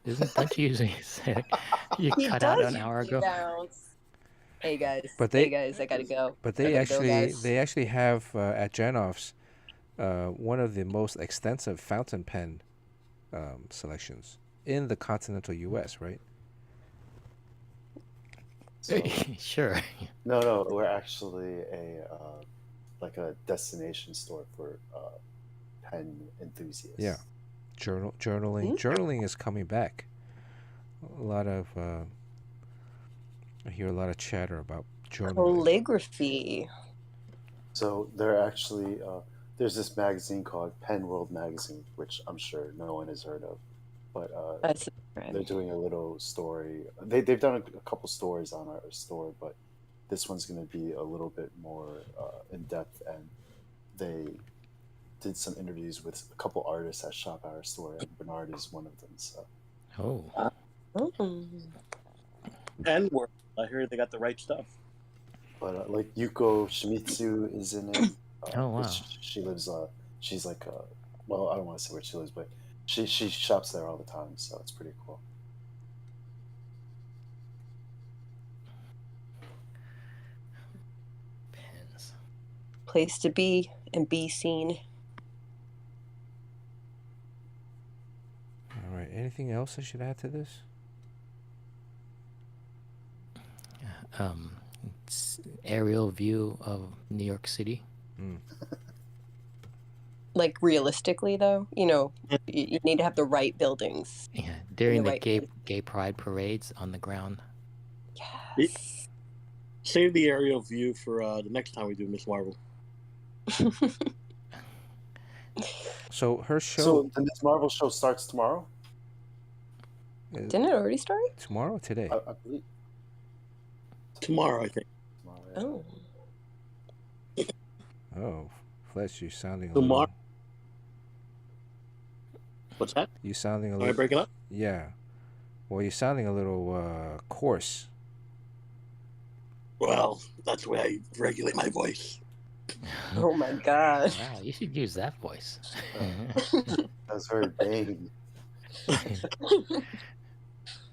Don't you usually say you He cut out does an hour usually ago? bounce. Hey guys. But Hey they guys, I gotta go. but I they gotta go, actually guys. they actually have at Janoff's one of the most extensive fountain pen selections in the continental U.S., right? So, Sure. no, we're actually like a destination store for pen enthusiasts. Yeah. Journaling. Hmm? Journaling is coming back. A lot of I hear a lot of chatter about journaling. Calligraphy. So they're actually there's this magazine called Pen World Magazine, which I'm sure no one has heard of, but That's they're doing a little story. They've done a couple stories on our store, but this one's going to be a little bit more in depth, and they did some interviews with a couple artists that shop at our store, and Bernard is one of them. So Oh. And work. I heard they got the right stuff. but like Yuko Shimizu is in it. Oh, wow. She lives. She's like. Well, I don't want to say where she lives, but she shops there all the time, so it's pretty cool. Pens. Place to be and be seen. All right. Anything else I should add to this? It's aerial view of New York City. Like realistically, though, you need to have the right buildings. Yeah, during the right gay pride parades on the ground. Yes. Save the aerial view for the next time we do Miss Marvel. So her show. So the Miss Marvel show starts tomorrow. Didn't it already start? Tomorrow or today? I believe Tomorrow, I think. tomorrow. Yeah. Oh. Oh, Fletch, you're sounding a Tomorrow. little. What's that? You sounding a Am little. I breaking up? Yeah. Well, you're sounding a little coarse. Well, that's the way I regulate my voice. Oh my god. Wow, you should use that voice. That's very vague.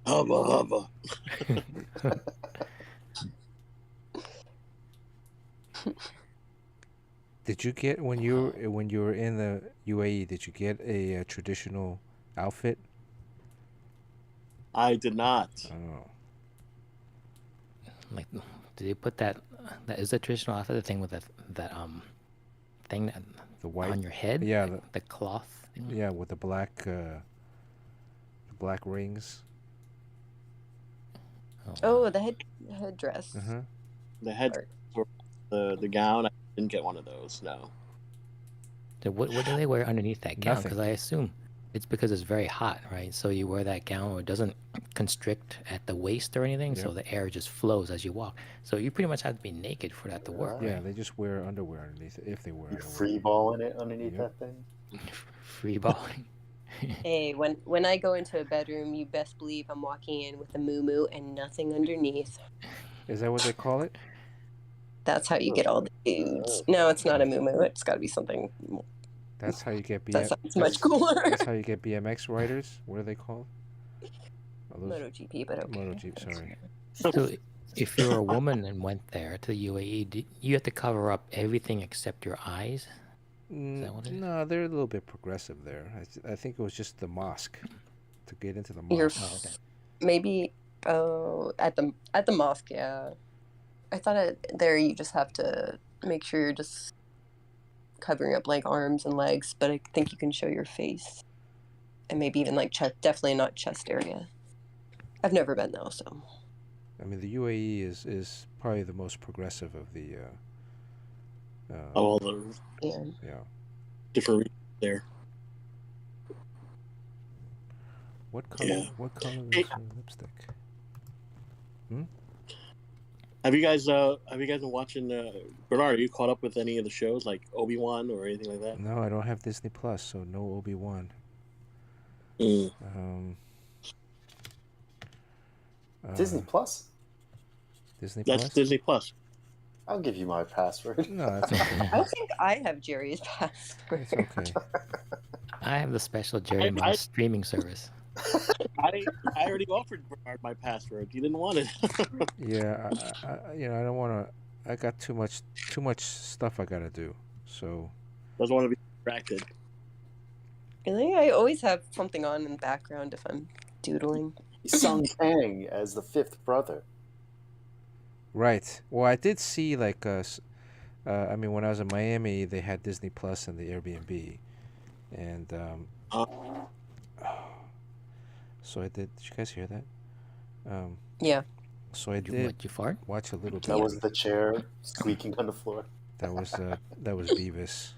Hubba. Did you get when you were in the UAE? Did you get a traditional outfit? I did not. Oh. Like, did you put that is the traditional outfit, the thing with that thing that The white on your head? Yeah, like the cloth thing? yeah, with the black rings. Oh, the headdress. Uh-huh. The head, the gown. I didn't get one of those. No. So what do they wear underneath that gown? Nothing. Because I assume it's because it's very hot, right? So you wear that gown where it doesn't constrict at the waist or anything, so the air just flows as you walk. So you pretty much have to be naked for that to work. Yeah, right? they just wear underwear underneath it, if they wear You're underwear. free balling it underneath Yep. that thing. Free balling. Hey, when I go into a bedroom, you best believe I'm walking in with a moo and nothing underneath. Is that what they call it? That's how you get all the dudes. No, it's not a moo. It's got to be something more. That's how you get That sounds much cooler. That's how you get BMX riders. What are they called? MotoGP, but okay. MotoGP, sorry. So if you're a woman and went there to the UAE, you have to cover up everything except your eyes? Is that what it is? No, they're a little bit progressive there. I think it was just the mosque to get into the You're mosque. maybe at the mosque, yeah. I thought there you just have to make sure you're just covering up like arms and legs, but I think you can show your face and maybe even like chest. Definitely not chest area. I've never been though, so. I mean, the UAE is probably the most progressive of the. All the Yeah. different regions there. What color? Yeah. What color is Hey. her lipstick? Have you guys been watching? Bernard, are you caught up with any of the shows like Obi-Wan or anything like that? No, I don't have Disney Plus, so no Obi-Wan. Mm. Disney Plus. Disney That's Plus? Disney Plus. I'll give you my password. No, it's okay. I think I have Jerry's password. It's okay. I have the special Jerry Mouse streaming service. I already offered Bernard my password. He didn't want it. Yeah, I don't want to. I got too much stuff I gotta do. So Doesn't want to be distracted. Really? I always have something on in the background if I'm doodling. Sung Kang as the fifth brother. right. Well, I did see like I mean, when I was in Miami, they had Disney Plus and the Airbnb, and so I did. Did you guys hear that? Yeah. So I You did what? You fart? watch a little bit. That was the chair squeaking on the floor. That was Beavis.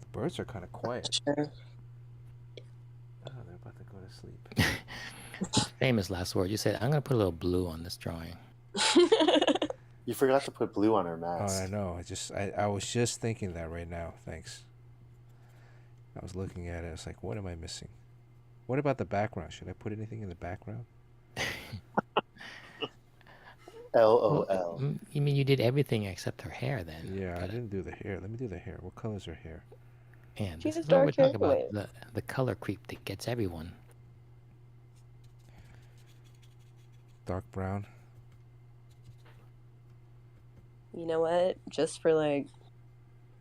The birds are kind of quiet. Sure. Oh, they're about to go to sleep. Famous last word. You said, I'm going to put a little blue on this drawing. You forgot to put blue on her Oh, mask. I know. I was just thinking that right now. Thanks. I was looking at it. I was like, what am I missing? What about the background? Should I put anything in the background? LOL. You mean you did everything except her hair then? Yeah, I But, didn't do the hair. Let me do the hair. What color's her hair? Man, She this has is what we're dark hair. talking about. Wait. The color creep that gets everyone. Dark brown. You know what? Just for like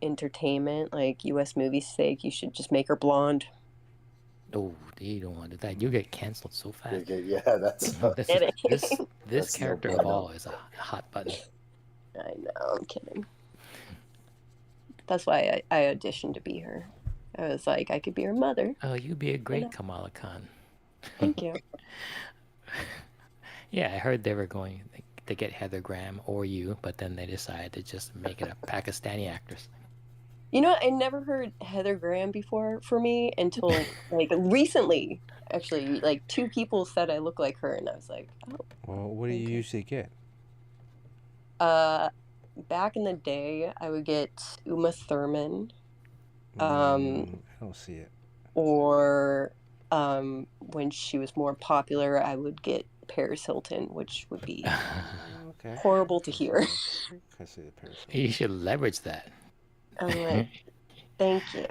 entertainment, like US movie's sake, you should just make her blonde. Oh, you don't want to do that. You get canceled so fast. Yeah, that's. This Kidding. this That's no character of bueno. all is a hot button. I know, I'm kidding. That's why I auditioned to be her. I was like, I could be her mother. Oh, you'd be a know. great Kamala Khan. Thank you. Yeah, I heard they were going to get Heather Graham or you, but then they decided to just make it a Pakistani actress. You know, I never heard Heather Graham before for me until like recently. Actually, like 2 people said I look like her, and I was like, oh. Well, what do you Okay. usually get? Back in the day, I would get Uma Thurman, I don't see it. or when she was more popular, I would get Paris Hilton, which would be Okay. horrible to hear. I see the parasol. You should leverage that. I'm like, thank you.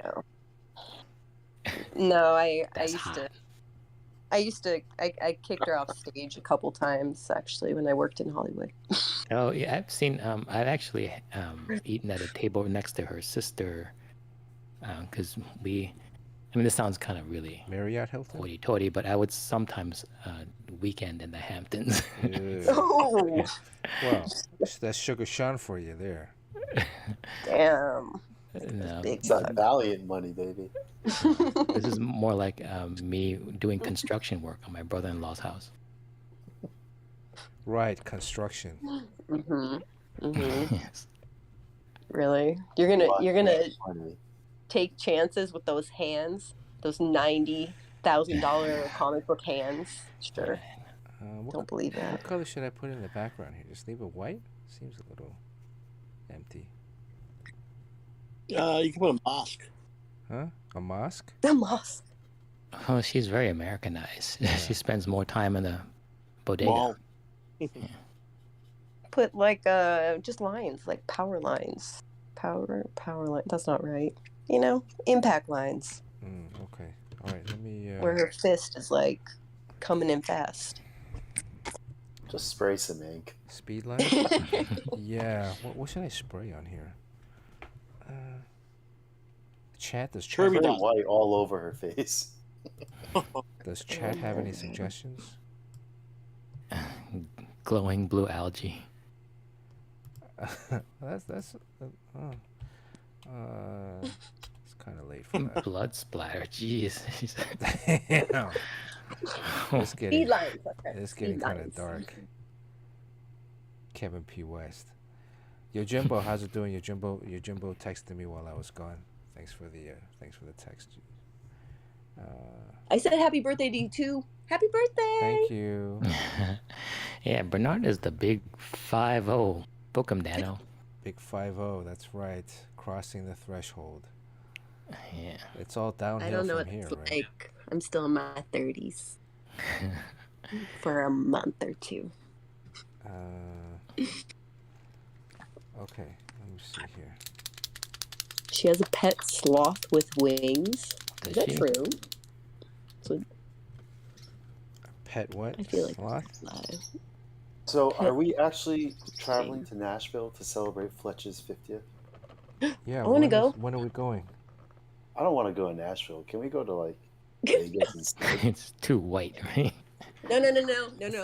No, I That's used to I kicked her off stage a couple times actually when I worked in Hollywood. Oh, yeah, I've seen, I've actually eaten at a table next to her sister, because I mean, this sounds kind of really Marriott Hilton. hoity-toity, but I would sometimes weekend in the Hamptons. Ew. Oh, Well, that's Sugar Sean for you there. damn. No, Big It's that Valiant money, baby. this is more like me doing construction work on my brother-in-law's house. Right, construction. Mhm. Mhm. Yes. Really? You're gonna Money. take chances with those hands, those $90,000 comic book hands? Sure. Don't believe that. What color should I put in the background here? Just leave it white? Seems a little empty. You can put a mosque. Huh? A mosque? The mosque. Oh, she's very Americanized. Yeah. She spends more time in the bodega. Mall. Put like just lines, like power lines. Power line. That's not right. You know, impact lines Okay. All right, let me... where her fist is like coming in fast. Just spray some ink. Speed line? Yeah. What should I spray on here? Does chat, Kirby Spray dot. white all over her face. does chat have any suggestions? Glowing blue algae. It's kind of late for that. Blood splatter. Jeez. Damn. It's Speed getting, lines. Okay. it's getting Speed kind of lines. dark. Kevin P. West. Yo, Jimbo, how's it doing? Your Jimbo texted me while I was gone. Thanks for the text. I said happy birthday to you too. Happy birthday! Thank you. Yeah, Bernard is the big 5-0. Book him, Dano. Big 5-0, that's right. Crossing the threshold. Yeah. It's all I downhill don't know from what here, it's right? like. I'm still in my 30s for a month or two. Okay, let me see here. She has a pet sloth with wings. Is that true? So pet what? I feel like Sloth? So, pet are we actually traveling thing. to Nashville to celebrate Fletch's 50th? Yeah, I want to go. when are we going? I don't want to go to Nashville. Can we go to like Vegas instead? It's too white, right? No.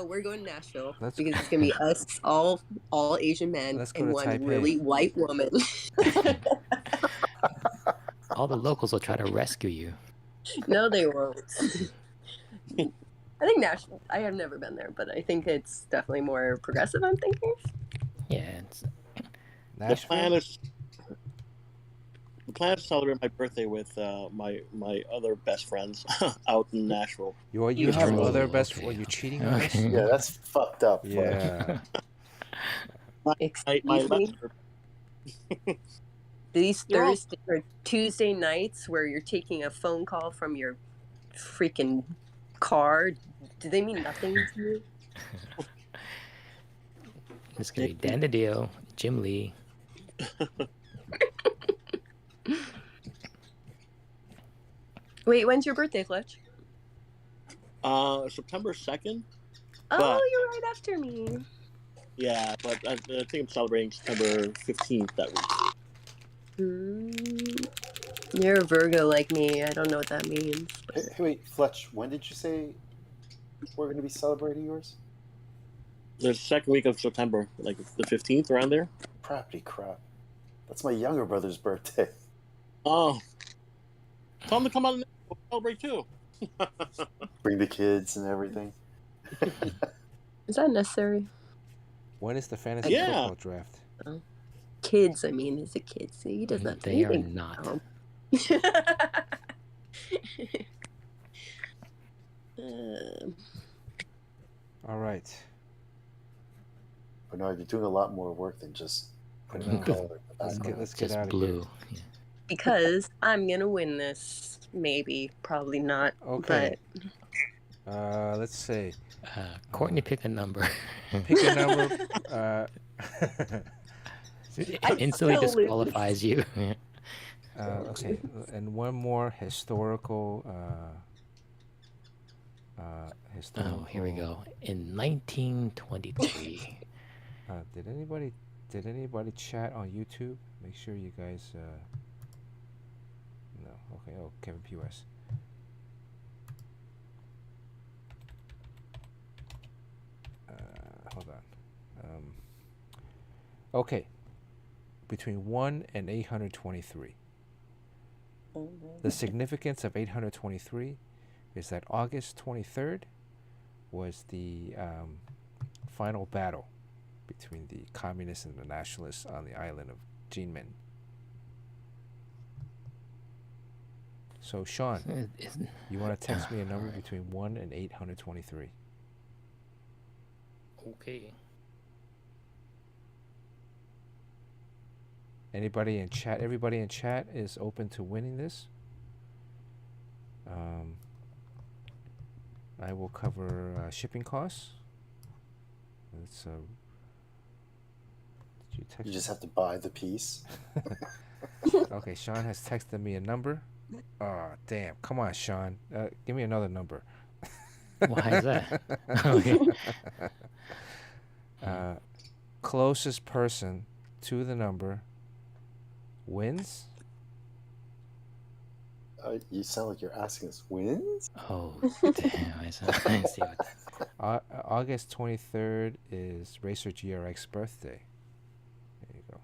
We're going to Nashville because it's gonna be us, all Asian men, Let's go and to one Taipei. really white woman. All the locals will try to rescue you. No, they won't. I think Nashville. I have never been there, but I think it's definitely more progressive. I'm thinking. Yeah, it's The plan is to celebrate my birthday with my other best friends out in Nashville. You have Oh, other best okay. friends? You're cheating on us? Yeah, that's fucked up. Fletch. Yeah. My Excuse me? lesser, These you're all, Thursday or Tuesday nights where you're taking a phone call from your freaking car, do they mean nothing to you? It's gonna be Dan DiDio, Jim Lee. Wait, when's your birthday, Fletch? September 2nd. Oh, But- you're right after me. Yeah, but I think I'm celebrating September 15th that week. You're a Virgo like me. I don't know what that means. Hey, wait, Fletch, when did you say we're going to be celebrating yours? The second week of September, like the 15th, around there. Crappy crap. That's my younger brother's birthday. Oh. Tell them to come out and celebrate too. Bring the kids and everything. Is that necessary? When is the fantasy football draft? Kids, I mean, he's a kid, so he doesn't have to. They are not. All right. Bernard, you're doing a lot more work than just putting a color in the background. Let's get Just out of blue. here. Because I'm gonna win this. Maybe, probably not. Okay. Let's see. Courtney, pick a number. Pick a number. It instantly disqualifies you. Okay, and one more historical. Oh, here we go. In 1923. Did anybody chat on YouTube? Make sure you guys. No. Okay. Oh, Kevin P.S. Hold on. Okay. Between 1 and 823. The significance of 823 is that August 23rd was the final battle between the communists and the nationalists on the island of Jinmen. So, Sean, you want to text me a number between 1 and 823? Okay. Anybody in chat? Everybody in chat is open to winning this. I will cover shipping costs. It's you just have to buy the piece. Okay, Sean has texted me a number. Oh, damn. Come on, Sean. Give me another number. Why is that? Okay. Closest person to the number wins. You sound like you're asking us wins? Oh, damn. I see what August 23rd is Racer GRX's birthday. There you go.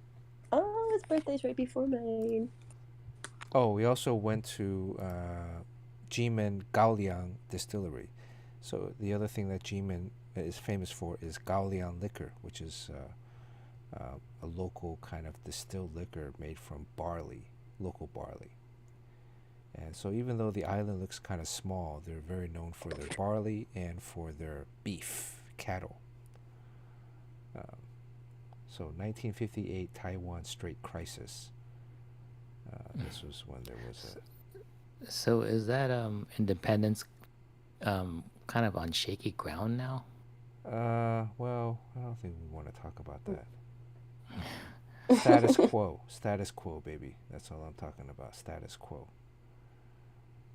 Oh, his birthday's right before mine. Oh, we also went to Jimen Gaoliang Distillery. So the other thing that Jimen is famous for is Gaoliang liquor, which is a local kind of distilled liquor made from barley, local barley. And so even though the island looks kind of small, they're very known for their barley and for their beef, cattle. So 1958 Taiwan Strait Crisis. This was when there was a... So is that independence kind of on shaky ground now? Well, I don't think we want to talk about that. Status quo, baby. That's all I'm talking about. Status quo.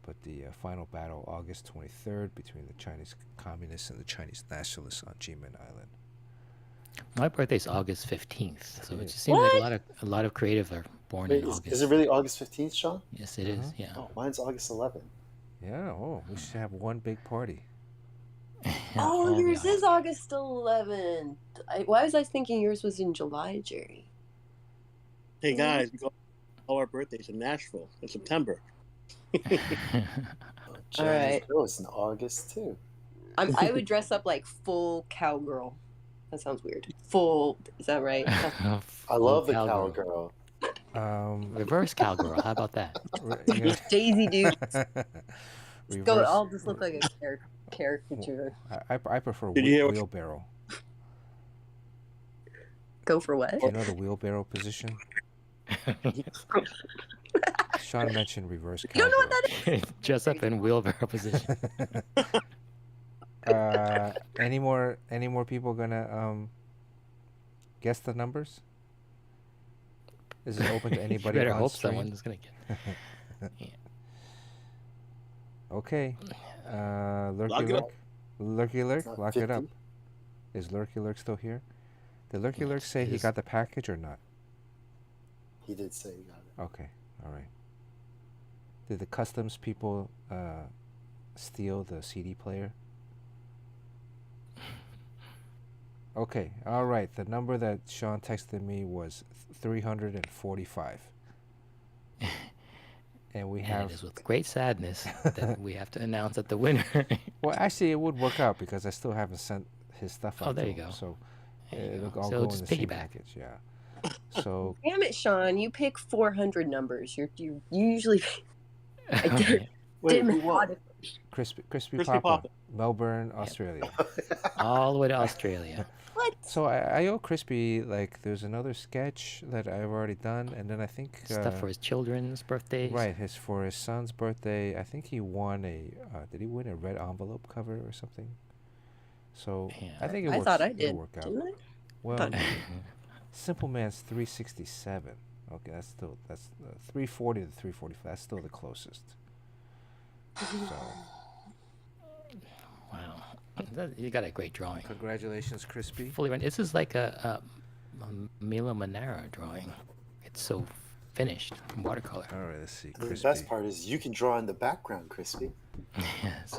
But the final battle, August 23rd, between the Chinese Communists and the Chinese Nationalists on Jimen Island. My birthday's August 15th, so it is. just seems like a lot of creative are born Wait, in August. is it really August 15th, Sean? Yes, it is. Yeah. Oh, mine's August 11th. Yeah. Oh, we should have one big party. Oh, All the yours is August 11th. Why was I thinking yours was in July, Jerry? Hey guys, we got all our birthdays in Nashville in September. All right. Oh, it's in August too. I would dress up like full cowgirl. That sounds weird. Full, is that right? I love the cowgirl. Reverse cowgirl. How about that? Daisy dude. Go. I'll just look like a caricature. I prefer wheelbarrow. Go for what? You know the wheelbarrow position? Sean mentioned reverse cowgirl. You don't know what that is? Dress up in wheelbarrow position. Any more people gonna guess the numbers? Is it open to anybody? You better on hope stream? someone's gonna get. Yeah. Okay. Lurky Lurk, lock it up. Is Lurky Lurk still here? Did Lurky Lurk say he got the package or not? He did say he got it. Okay, all right. Did the customs people steal the CD player? Okay, all right. The number that Sean texted me was 345. And we have... it is with great sadness that we have to announce that the winner... Well, actually, it would work out because I still haven't sent his stuff out. Oh, there to you him, go. So it'll all So go in the same package, yeah. So... Damn it, Sean. You pick 400 numbers. You usually... I didn't want it. Crispy Papa, Melbourne, Australia. All the way to Australia. What? So I owe Crispy, like, there's another sketch that I've already done, and then I think... Stuff for his children's birthdays. Right, for his son's birthday, I think he won a... did he win a red envelope cover or something? So Yeah. I think I thought I did, didn't I? Well, Simple Man's 367. Okay, that's 340 to 345. That's still the closest. So... Wow. You got a great drawing. Congratulations, Crispy. Fully run. This is like a Milo Manara drawing. It's so finished in watercolor. All right, let's see. The Crispy. best part is you can draw in the background, Crispy. Yes.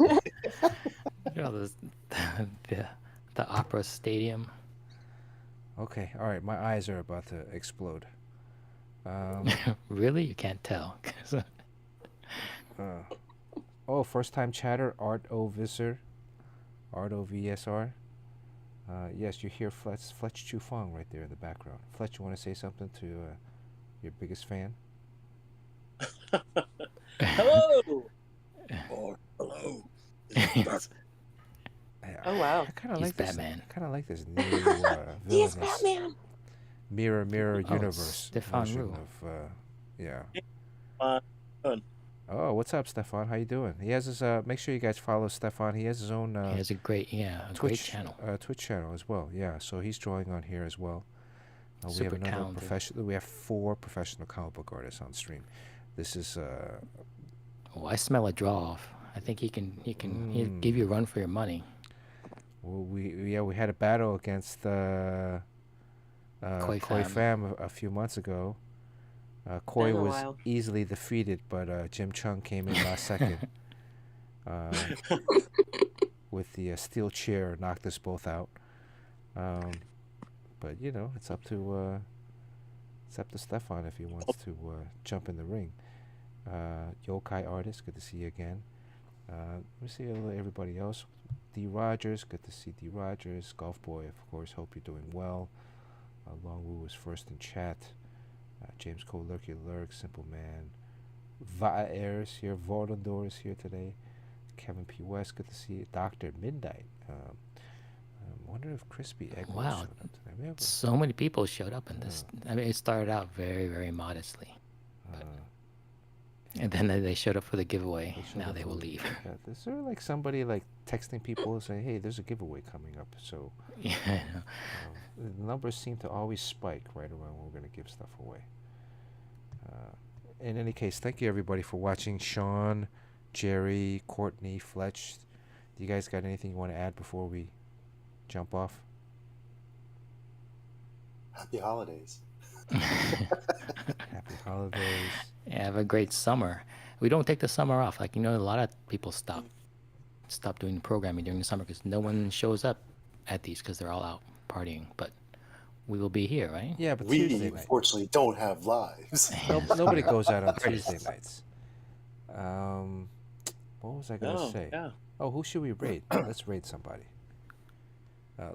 You know, the opera stadium. Okay, all right. My eyes are about to explode. Really? You can't tell. Oh, first time chatter, Art O Visor. Art O VSR. Yes, you hear Fletch Chu Fong right there in the background. Fletch, you want to say something to your biggest fan? Hello! Or hello. Oh, wow. I kind of He's like this. Batman. I kind of like this new He is villainous Batman. mirror Oh, universe Stefan notion Rue. of yeah. Fun. Oh, what's up, Stefan? How you doing? He has his make sure you guys follow Stefan. He has his own He has a great, great Twitch channel. Twitch channel as well. Yeah, so he's drawing on here as well. We have Super another talented. professional. We have 4 professional comic book artists on stream. This is Oh, I smell a draw off. I think he'll give you a run for your money. well, we had a battle against Koi Koi Fam a few months ago. Koi Been a was while. easily defeated, but Jim Chung came in last second. With the steel chair, knocked us both out. But you know, it's up to Stefan if he wants to jump in the ring. Yokai Artist, good to see you again. Let me see everybody else. D Rogers, good to see D Rogers. Golf Boy, of course, hope you're doing well. Long Wu was first in chat. James Cole, Lurky Lurk, Simple Man. Va Air is here. Vordondor is here today. Kevin P. West, good to see you. Dr. Midnight. I wonder if Crispy Egg Wow. showed up today. We have a- So many people showed up in this. I mean, it started out very, very modestly. And then they showed up for the giveaway. they showed Now up they for will the- leave. Yeah, is there like somebody like texting people and saying, hey, there's a giveaway coming up. So Yeah, I know. the numbers seem to always spike right around when we're going to give stuff away. In any case, thank you everybody for watching. Sean, Jerry, Courtney, Fletch, do you guys got anything you want to add before we jump off? Happy holidays. Happy holidays. Yeah, have a great summer. We don't take the summer off. Like, you know, a lot of people stop doing programming during the summer because no one shows up at these because they're all out partying. But we will be here, right? Yeah, but We Tuesday night. unfortunately don't have lives. Nobody goes out on Tuesday nights. What was I gonna say? Yeah. Oh, who should we raid? Let's raid somebody.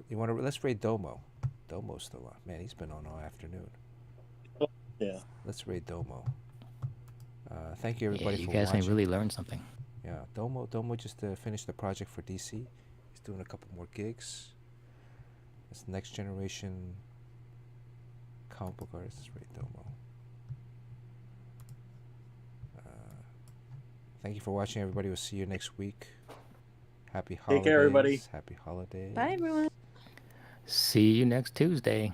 You want to? Let's raid Domo. Domo's still on. Man, he's been on all afternoon. Yeah. Let's raid Domo. Thank you everybody Yeah, you for guys watching. may really learn something. Yeah, Domo just finished the project for DC. He's doing a couple more gigs. It's next generation comic book artist. Let's raid Domo. Thank you for watching, everybody. We'll see you next week. Happy holidays. Take care, everybody. Happy holidays. Bye, everyone. See you next Tuesday.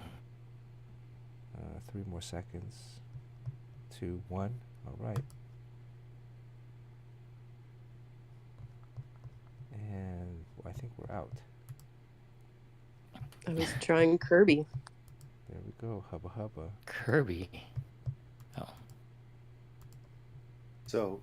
3 more seconds. 2, 1. All right. And I think we're out. I was trying Kirby. There we go. Hubba hubba. Kirby. Oh. So